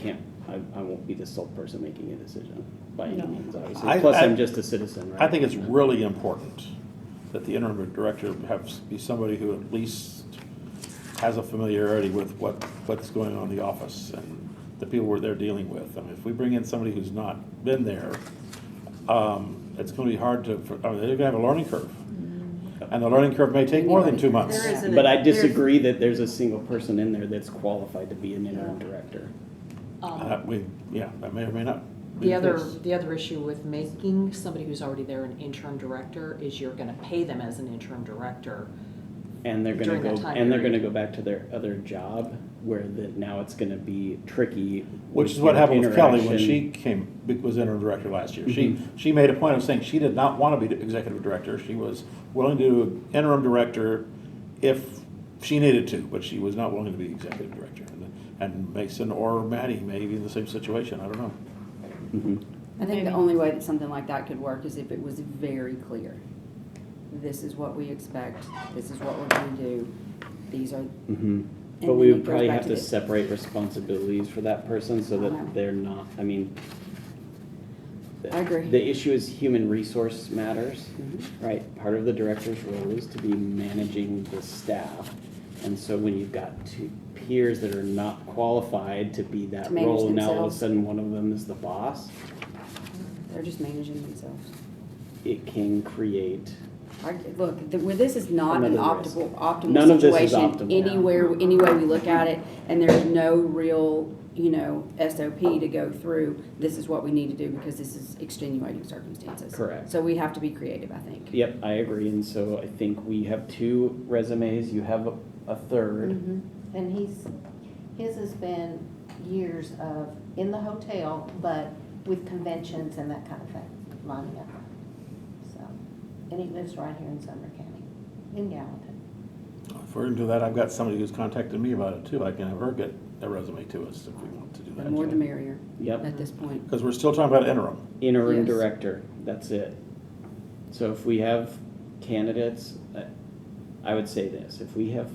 won't be the sole person making a decision by any No. means, obviously. Plus, I'm just a citizen, right? I think it's really important that the interim director be somebody who at least has a familiarity with what's going on in the office and the people we're there dealing with. I mean, if we bring in somebody who's not been there, it's gonna be hard they're gonna have a learning curve. And the learning curve may take more than 2 months. There isn't But I there's- disagree that there's a single person in there that's qualified to be an interim director. That may or may not. be The other, case. the other issue with making somebody who's already there an interim director is you're gonna pay them as an interim director. And they're gonna During that go, time and they're period. gonna go back to their other job where now it's gonna be tricky. Which is with what your happened with Kelly when interaction. she was interim director last year. Mhm. She made a point of saying she did not want to be the executive director. She was willing to do interim director if she needed to, but she was not willing to be executive director. And Mason or Maddie may be in the same situation, I don't know. Mhm. I think the Maybe. only way that something like that could work is if it was very clear. This is what we expect, this is what we're gonna do, these are, Mhm. But then we it would goes probably back have to to this. separate responsibilities for that person so Uh-huh. that they're not, I mean. I agree. The issue is human resource matters, Mhm. right? Part of the director's role is to be managing the staff. And so when you've got two peers that are not qualified to be that To manage role, now all of a themselves. sudden one of them is the boss, they're just managing themselves. it can create, Look, where this is not an Another risk. optimal None of this is situation optimal. anywhere, any way we look at it, and there's no real, SOP to go through, this is what we need to do because this is extenuating circumstances. Correct. So we have to be creative, I think. yep, I agree. And so I think we have 2 resumes, you have a third. Mhm. And his has been years of in the hotel, but with conventions and that kind of thing, lining up. So, and he lives right here in Sumner County, in Gallatin. If we're into that, I've got somebody who's contacted me about it too. I can have her get a resume to us if we want to do The that. more the merrier Yep. at this point. Because we're still talking about interim. Interim Yes. director, that's it. So if we have candidates, I would say this, if we have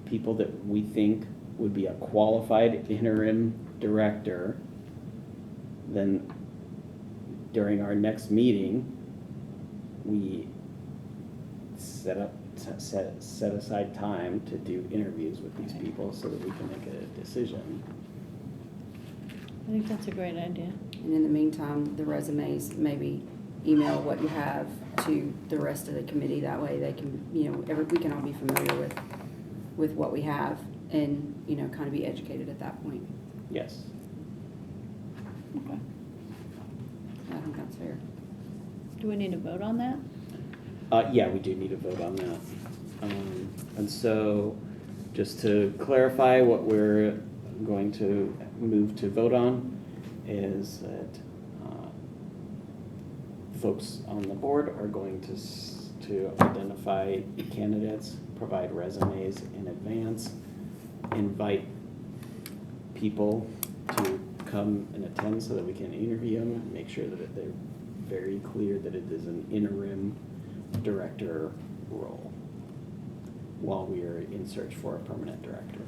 people that we think would be a qualified interim director, then during our next meeting, we set aside time to do interviews with these people so that we can make a decision. I think that's a great idea. And in the meantime, the resumes, maybe email what you have to the rest of the committee. That way they can, we can all be familiar with what we have and, kind of be educated at that point. Yes. Okay. I think that's fair. Do we need to vote on that? Yeah, we do need a vote on that. And so, just to clarify, what we're going to move to vote on is that folks on the board are going to identify candidates, provide resumes in advance, invite people to come and attend so that we can interview them, make sure that they're very clear that it is an interim director role while we are in search for a permanent director.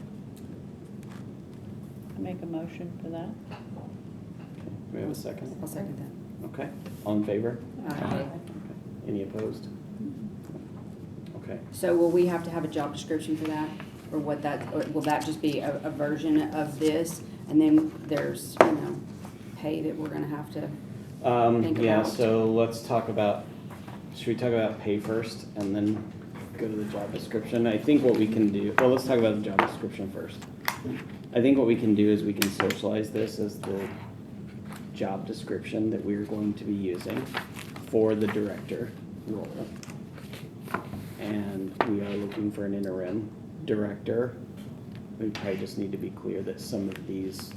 Make a motion for that? Okay, do we have a second? I'll second that. Okay, all in favor? Aye. Any opposed? Okay, So will we have to have a job description for that? Or will that just be a version of this? And then there's, pay that we're gonna have to, think yeah, about. so let's talk about, should we talk about pay first and then go to the job description? I think what we can do, well, let's talk about the job description first. I think what we can do is we can socialize this as the job description that we're going to be using for the director role. And we are looking for an interim director. We probably just need to be clear that some of these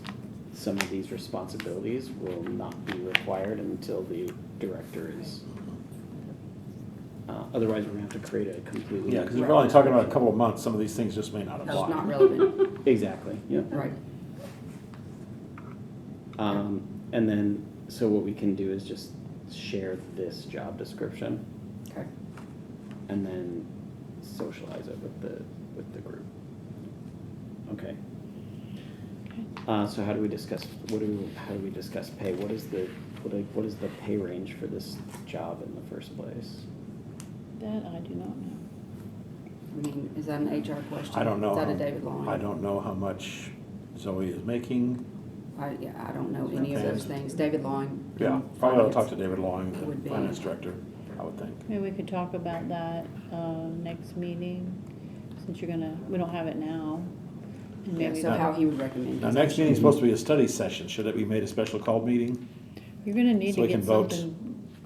responsibilities will not be required until the director is. Otherwise, we're gonna have to create a completely. Yeah, because if we're only talking about a couple of months, some of these things just may not it's not apply. relevant. Exactly, yeah. Right. And then, so what we can do is just share this job description Okay. and then socialize it with the group. Okay. So how do we discuss, how do we discuss pay? What is the pay range for this job in the first place? That I do not know. I mean, is that an HR question? I don't know. Is that a how- David Long? I don't know how much Zoe is making. I don't know any of those things. David Long. Yeah, in probably ought to finance. talk to David Long, Would the be. finance director, I would think. Maybe we could talk about that, next meeting, since we don't have it now. And Yeah, maybe so how he would recommend. Now, his next action. meeting's supposed to be a study session. Should it be made a special called meeting? you're gonna need so to we can get vote. something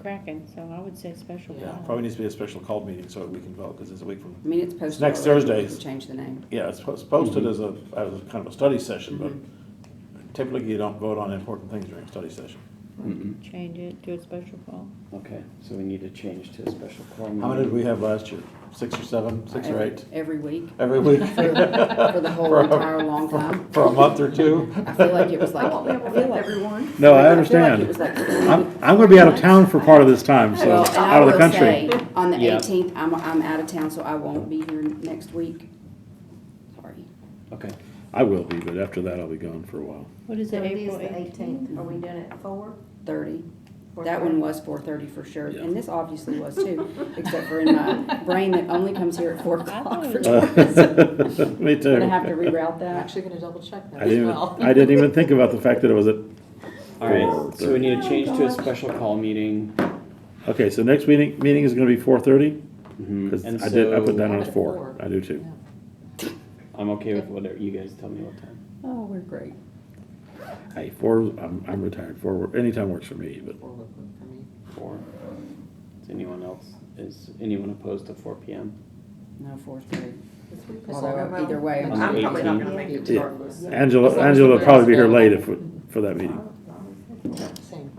cracking, so I would say special Yeah, call. probably needs to be a special called meeting so we can vote, because it's a week from, I mean, it's posted. next already. Thursday. We can change the name. yeah, it's posted as a kind of a study session, but Mhm. typically you don't vote on important things during a study session. Mm-mm. Change it to a special call. Okay, so we need to change to a special call. How many did we have last year? 6 or 7, 6 or 8? Every week. Every week? For the whole entire long time. For a month or two? I feel like it was like. I won't be able to get everyone. No, I feel like understand. it was like. I'm gonna be out of town for part of this time, so, Well, and I out of the will country. say, on the Yeah. 18th, I'm out of town, so I won't be here next week. Sorry. Okay, I will be, but after that I'll be gone for a while. What is So it, it is April the 18th? 18th. Are we doing it at 4? 30. That one was 4:30 for sure, Yeah. and this obviously was too, except for in my brain that only comes here at 4 I o'clock thought for it tourism. Me I'm too. gonna have to reroute I'm that. actually gonna double check that I as didn't, well. I didn't even think about the fact that it was at, all right, so we need to change to a special call meeting. okay, so next meeting is gonna be 4:30? Because And I put so down I as had 4. 4. I do too. Yeah. I'm okay with whatever, you guys tell me what time. Oh, we're great. Hey, 4, I'm retired. 4, anytime works for me, but 4 would work for me. 4. Is anyone opposed to 4 PM? No, 4:30. This week is Although, all- either way, On I'm the probably not 18th. gonna make it Yeah. regardless. Angela As long as will somebody probably else be here is late available. for that meeting. Same.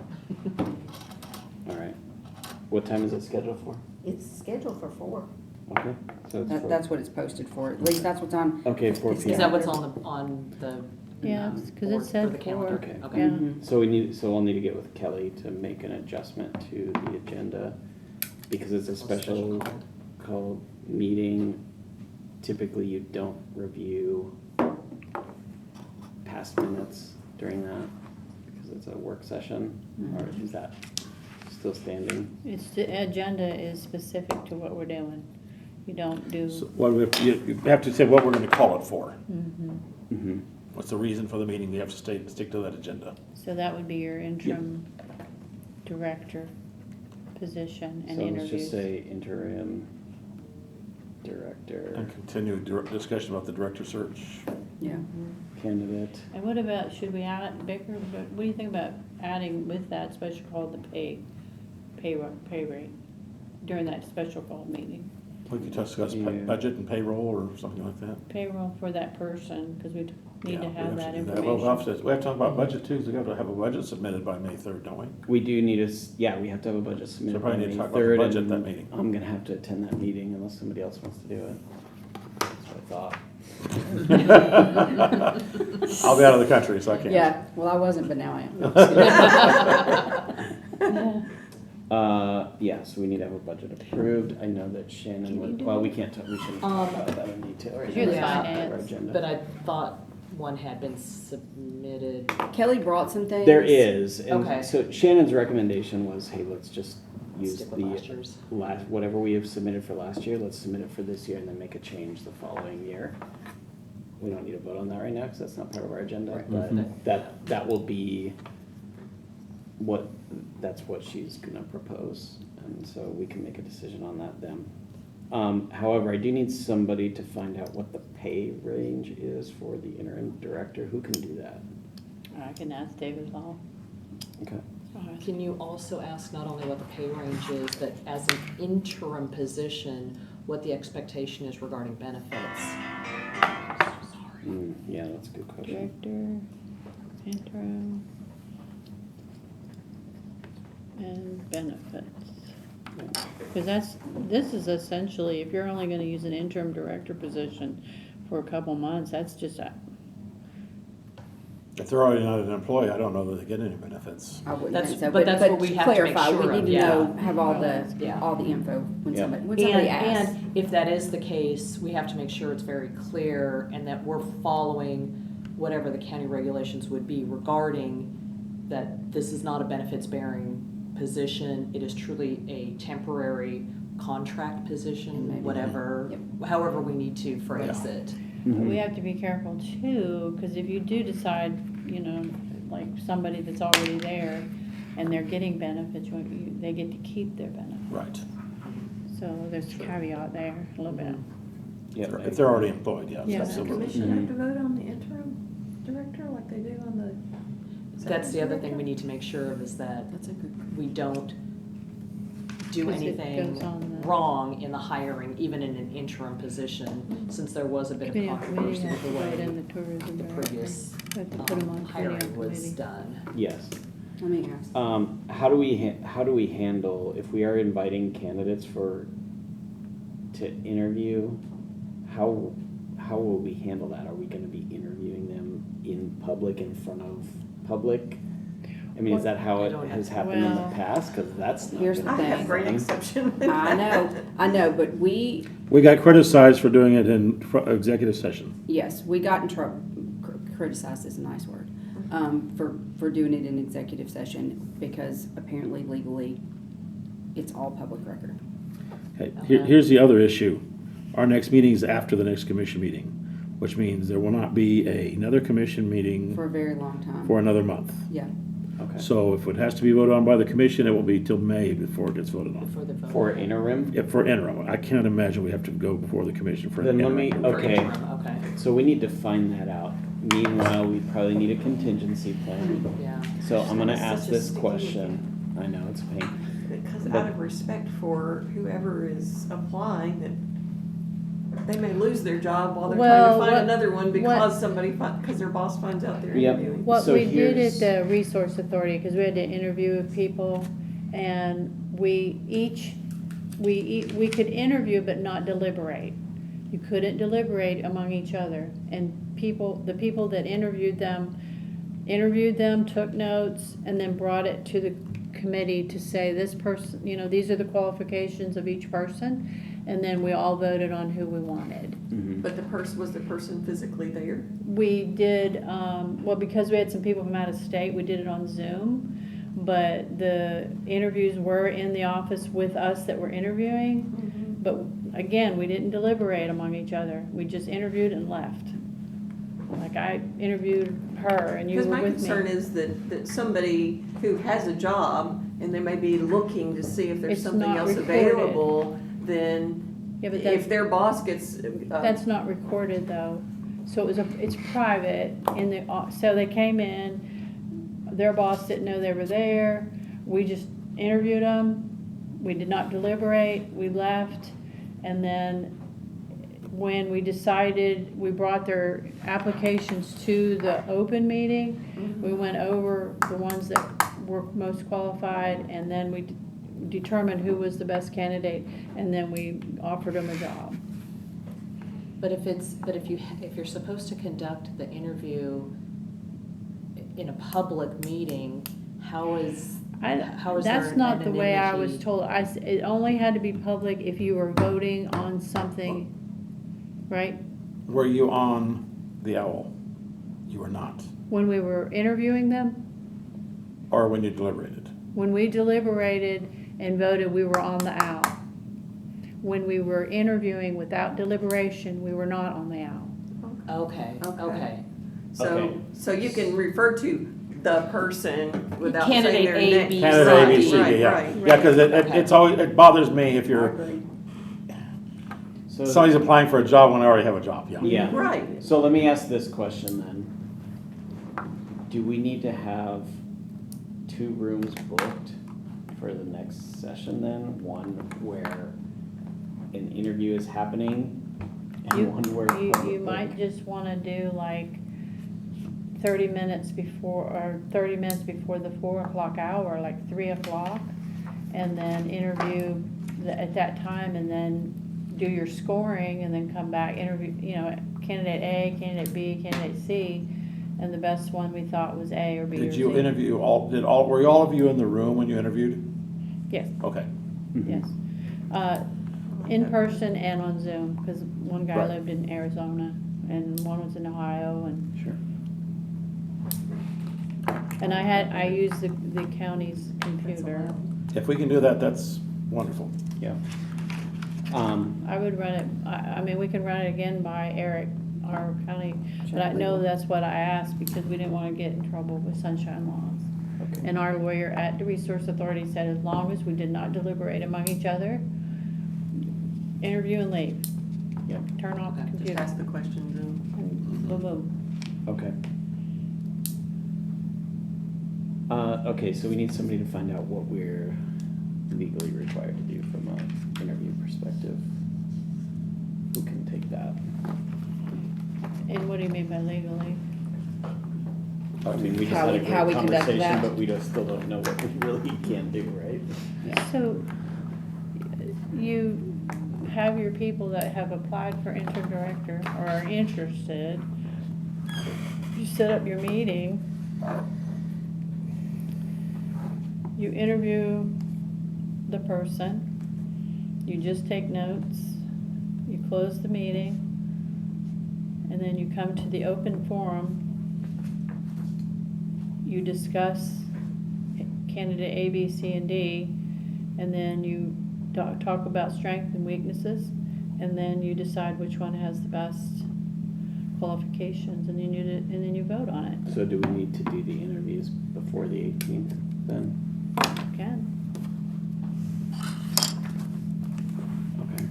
All right. What time is it scheduled for? It's scheduled for 4. Okay, so it's for. That's what it's posted for. At least that's what's on. Okay, 4 It's PM. Is that what's on the? Yeah, it's 'cause it board said for the 4. calendar? Okay. Okay. Yeah. Mhm. So I'll need to get with Kelly to make an adjustment to the agenda because it's a special call meeting. Typically, you don't review past minutes during that because it's a work session, or is that still standing? It's, the agenda is specific to what we're doing. You don't do, So what do we have, you have to say what we're gonna call it for. Mm-hmm. What's the reason for the meeting? We have to stick to that agenda. so that would be your interim director position and So let's interviews. just say interim director And continue discussion about the director search. Yeah. candidate. And what about, should we add, Baker, what do you think about adding with that special call the pay rate during that special call meeting? We could discuss Yeah. budget and payroll or something like that. Payroll for that person, because we need Yeah, to we have that do information. Well, we have to talk about budget too, because we have to have a budget submitted by May 3rd, don't we? We do need yeah, we have to have a budget submitted by probably need May to talk about the 3rd, budget and at that meeting. I'm gonna have to attend that meeting unless somebody else wants to do it. That's what I thought. I'll be out of the country, so I can't. Yeah, well, I wasn't, but now I am. Yeah, so we need to have a budget approved. I know that Shannon would, well, we shouldn't talk about that in detail right now. You're the It's not part of our finance. agenda. But I thought one had been submitted. Kelly brought some things. There is, and Okay. so Shannon's recommendation was, hey, let's just use Stick with last year's. whatever we have submitted for last year, let's submit it for this year and then make a change the following year. We don't need to vote on that right now, because that's not part of our agenda, Right. but that will be that's what she's gonna propose, and so we can make a decision on that then. However, I do need somebody to find out what the pay range is for the interim director. Who can do that? I can ask David Law. Okay. Can you also ask not only what the pay range is, but as an interim position, what the expectation is regarding benefits? Yeah, that's a good question. Director, interim, and benefits. Because this is essentially, if you're only gonna use an interim director position for a couple months, that's just If they're already not an employee, I don't know that they get any benefits. I wouldn't That's- think so, but that's what we have to make clarify, sure we of, need to yeah. know, have all the Yeah. info when Yeah. somebody asks. And if that is the case, we have to make sure it's very clear and that we're following whatever the county regulations would be regarding that this is not a benefits bearing position. It is truly a temporary contract And position, maybe- whatever, Yep. however we need to phrase it. We have to be careful too, because if you do decide, like somebody that's already there and they're getting benefits, they get to keep their benefits. Right. So there's a caveat there a little bit. Yep, If they're already employed, yes, Yeah. Does the absolutely. commission have to vote on the interim director like they do on the? That's the other thing executive we need to make sure of, is that That's a good. we don't do 'Cause it anything goes on the- wrong in the hiring, even in an interim position, since there was a bit of Committee on committee controversy has to with the vote in way the tourism the director. previous We have to put them on committee on hiring was committee. done. Yes. Let me ask. How do we handle, if we are inviting candidates to interview, how will we handle that? Are we gonna be interviewing them in public, in front of public? I mean, is that how I it don't know. has happened in the Well- past? Cause that's not. Here's the gonna I be have thing. great fun. exception. I know, but we, We got criticized for doing it in executive session. yes, we got in trouble, criticized is a nice word, for doing it in executive session, because apparently legally, it's all public record. Okay, Okay. here's the other issue. Our next meeting is after the next commission meeting, which means there will not be another commission meeting For a very long time. for another month. Yeah, Okay. So if it has to be voted on by the commission, it will be till May before it gets voted on. For the vote. For interim? Yeah, for interim. I can't imagine we have to go before the commission for Then let interim. me, For okay, interim, okay, so we need to find that out. Meanwhile, we probably need a contingency plan. yeah. So I'm gonna It's ask such a this sticky question. I know, it's a pain. Because But- out of respect for whoever is applying, that they may lose their job while they're trying Well, to find what- another one what- because because their boss finds out they're Yep. interviewing. What So we did at here's- the Resource Authority, because we had to interview with people, and we could interview but not deliberate. You couldn't deliberate among each other, and the people that interviewed them, took notes, and then brought it to the committee to say, this person, these are the qualifications of each person, and then we all voted on who we wanted. Mhm. But was the person physically there? We did, because we had some people from out of state, we did it on Zoom, but the interviews were in the office with us that were interviewing. But again, we didn't deliberate among each other. We just interviewed and left. Like, I interviewed her and you Because were my with concern me. is that somebody who has a job and they may be looking to see if there's It's something not else recorded. available, then Yeah, but if their boss gets. that's not recorded though. So it's private so they came in, their boss didn't know they were there. We just interviewed them. We did not deliberate. We left. And then when we decided, we brought their applications to the open meeting. We went over the ones that were most qualified, and then we determined who was the best candidate, and then we offered them a job. But if you're supposed to conduct the interview in a public meeting, how is there That's not the way I was anonymity? told. It only had to be public if you were voting on something, right? Were you on the OWL? You were not. When we were interviewing them, Or when you deliberated? when we deliberated and voted, we were on the owl. When we were interviewing without deliberation, we were not on the owl. Okay, Okay. okay. Okay. So you can refer to the person without saying Candidate their A, name. B, Candidate Right, A, B, C, right, D, yeah. right. Yeah, because Okay. it's always, it bothers me if I you're, agree. So, somebody's applying for a job when they already have a job, yeah. yeah. Right. So let me ask this question then. Do we need to have 2 rooms booked for the next session then? One where an interview is happening and one where. You might just wanna do like 30 minutes before the 4 o'clock hour, like 3 o'clock, and then interview at that time, and then do your scoring, and then come back, interview, candidate A, candidate B, candidate C, and the best one we thought was A or B or C. Did you interview were all of you in the room when you interviewed? Yes, Okay. Mhm. yes. In person and on Zoom, because one guy Right. lived in Arizona, and one was in Ohio, and Sure. I used the county's computer. If we can do that, that's wonderful. Yeah. I would run it, I mean, we can run it again by Eric, our county, but I Check know legal. that's what I asked because we didn't wanna get in trouble with sunshine laws. Okay. And our lawyer at the Resource Authority said as long as we did not deliberate among each other, interview and leave. Yep. Turn off the Just computer. ask the questions and. And boom, boom. Okay. Okay, so we need somebody to find out what we're legally required to do from an interview perspective. Who can take that? And what do you mean by legally? I mean, we just How had a we- how great we conduct conversation, that. but we just still don't know what we really can do, right? So, you have your people that have applied for interim director or are interested. You set up your meeting. You interview the person. You just take notes. You close the meeting. And then you come to the open forum. You discuss candidate A, B, C, and D, and then you talk about strengths and weaknesses, and then you decide which one has the best qualifications, and then you vote on it. So do we need to do the interviews before the 18th then? You can. Okay.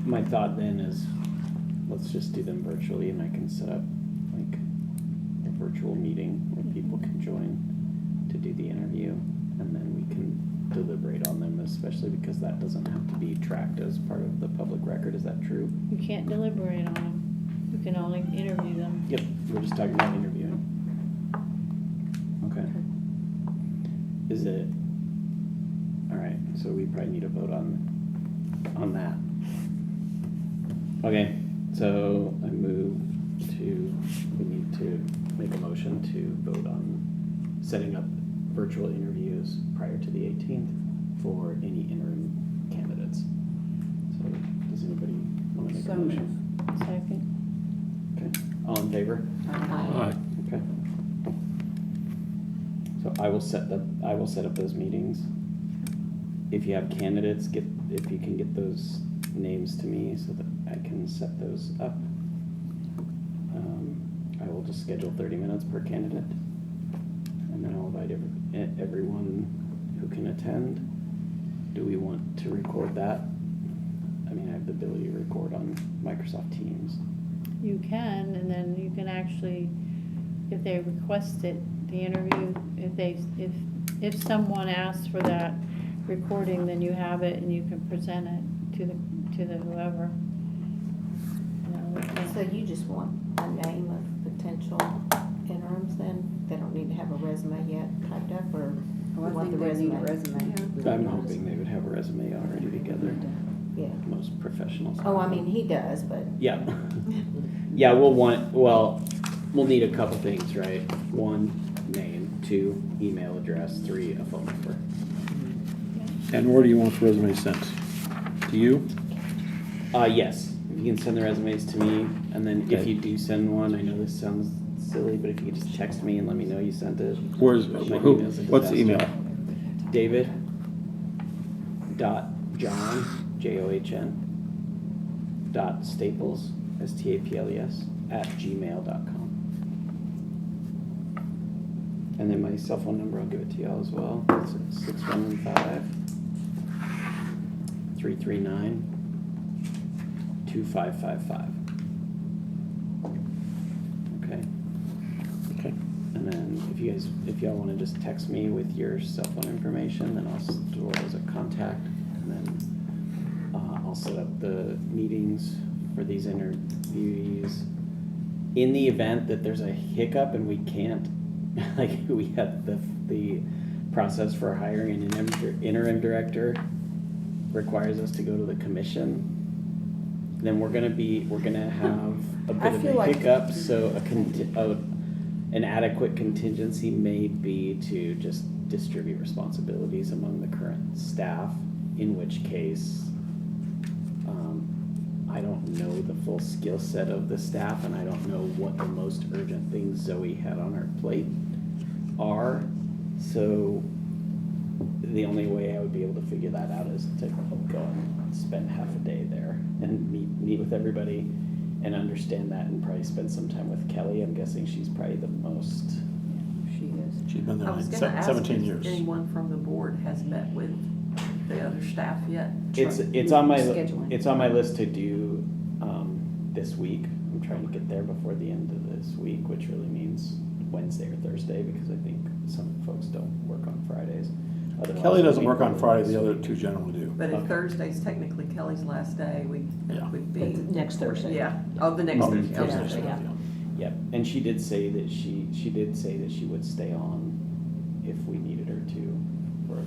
My thought then is, let's just do them virtually and I can set up like a virtual meeting where people can join to do the interview and then we can deliberate on them, especially because that doesn't have to be tracked as part of the public record. Is that true? You can't deliberate on them. You can only interview them. Yep, we're just talking about interviewing. Okay. Is it, all right, so we probably need a vote on that. Okay, so I move to, we need to make a motion to vote on setting up virtual interviews prior to the 18th for any interim candidates. So does anybody want to make a So motion? Second. Okay, all in favor? Aye. Okay. So I will set up those meetings. If you have candidates, if you can get those names to me so that I can set those up. I will just schedule 30 minutes per candidate. And then I'll invite everyone who can attend. Do we want to record that? I mean, I have the ability to record on Microsoft Teams. You can, and then you can actually, if they request it, the interview, if someone asks for that recording, then you have it and you can present it to the whoever. You know, we can't- So you just want a name of potential interims then? They don't need to have a resume yet typed up, or you Oh, I want the think they need a resume? resume. I'm hoping they would have a resume already together. Yeah. Most professionals. Oh, I mean, he does, but. Yeah. Yeah, we'll need a couple things, right? 1, name. 2, email address. 3, a phone number. And where do you want the resume sent? To you? Yes, if you can send the resumes to me, and then if Okay. you do send one, I know this sounds silly, but if you could just text me and let me know you sent it. Where's, My who, email's a what's the email? disaster. David dot John, John, dot Staples, Staples, @gmail.com. And then my cell phone number, I'll give it to y'all as well. It's 615-339-2555. Okay. Okay. And then if y'all wanna just text me with your cell phone information, then I'll store it as a contact. And then, I'll set up the meetings for these interviewees. In the event that there's a hiccup and we can't, like, we have the process for hiring an interim director requires us to go to the commission, then we're gonna have a bit I of feel a like- hiccup, so an adequate contingency may be to just distribute responsibilities among the current staff, in which case, I don't know the full skill set of the staff, and I don't know what the most urgent things Zoe had on her plate are, so the only way I would be able to figure that out is to go and spend half a day there and meet with everybody and understand that, and probably spend some time with Kelly. I'm guessing she's probably the most. She is. She's been there I was like gonna ask 17 if years. anyone from the board has met with the other staff yet. It's on my Scheduling. it's on my list to do this week. I'm trying to get there before the end of this week, which really means Wednesday or Thursday, because I think some folks don't work on Fridays. Otherwise, Kelly doesn't we work on would- Friday, the other two generally do. But if Okay. Thursday's technically Kelly's last day, Yeah. would be. It's next Thursday. Yeah, oh, the next Oh, Thursday. Thursday, Okay. so, yeah. Yep, and she did say that she would stay on if we needed her to for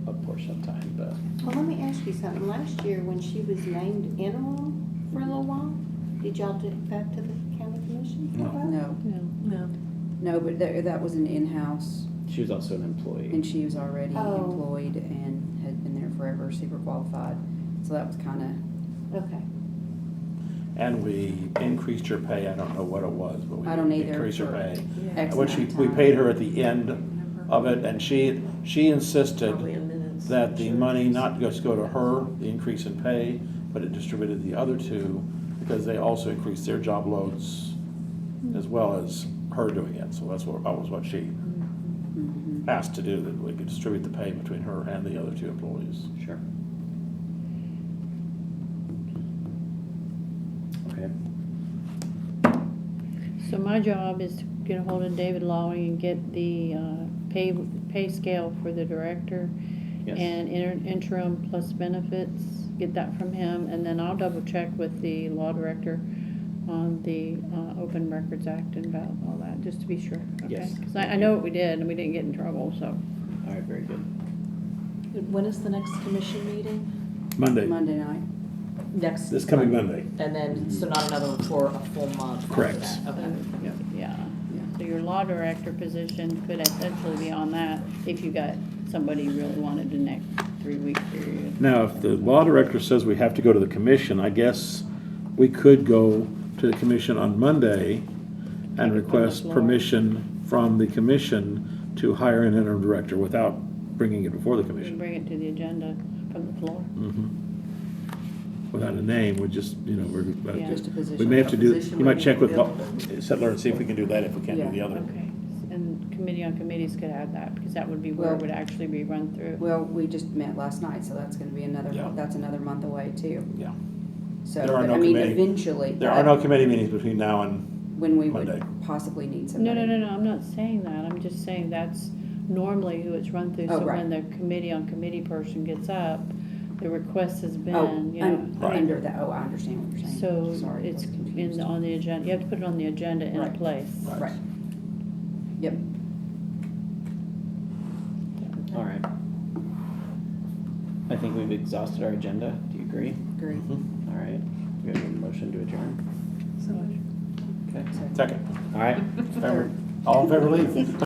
a portion of time, but Well, let me ask you something. Last year, when she was named interim for a little while, did y'all take that to the county commission? No. No, No. no, but that was an in-house, she was also an employee. and she was already Oh. employed and had been there forever, super qualified. So that was kind of, Okay. And we increased her pay, I don't know what it was, but we I don't either. increased her for pay. X Which amount of we time. paid her at the end of it, and she insisted Probably in minutes. that the Sure. money not just go to her, the increase in pay, but it distributed the other two, because they also increased their job loads as well as her doing it. So that was what she Mhm. asked to do, that we could distribute the pay between her and the other two employees. Sure. Okay. So my job is to get a hold of David Lawing and get the pay scale for the director Yes. and interim plus benefits, get that from him, and then I'll double check with the law director on the Open Records Act and about all that, just to be sure, okay? Yes. Because I know what we did and we didn't get in trouble, so. All right, very good. When is the next commission meeting? Monday, Monday night. Next. This coming Monday. And then, so not another one for a full month after Correct. that? Okay. Yeah, Yeah. so your law director position could essentially be on that if you got somebody you really wanted the next 3-week period. Now, if the law director says we have to go to the commission, I guess we could go to the commission on Monday and Take it from the request floor. permission from the commission to hire an interim director without bringing it before the We can commission. bring it to the agenda from the floor. Mhm. Without a name, we just, Yeah. Just a position. we may have to do, Position you might would check be with Settler and see if we can do that if we can't do the Yeah. other. Okay, and committee on committees could add that, because that would be where it Well- would actually be run through. Well, we just met last night, so that's gonna be Yeah. that's another month away too. Yeah. So, There are but no I mean, committee- eventually. There are no committee meetings between now and, When we would Monday. possibly need No, somebody. no, I'm not saying that, I'm just saying that's normally who it's run through. Oh, So right. when the committee on committee person gets up, the request has Oh, been, you know. Right. under that, oh, I understand what you're saying. So Sorry, I it's was in, confused. on the agenda, you have to put it on the agenda in a Right. place. Right. Right. Yep. All right. I think we've exhausted our agenda. Do you agree? Agree. All right. We have a motion to adjourn. So- Okay. second. All right. Favor. All in favor, leave.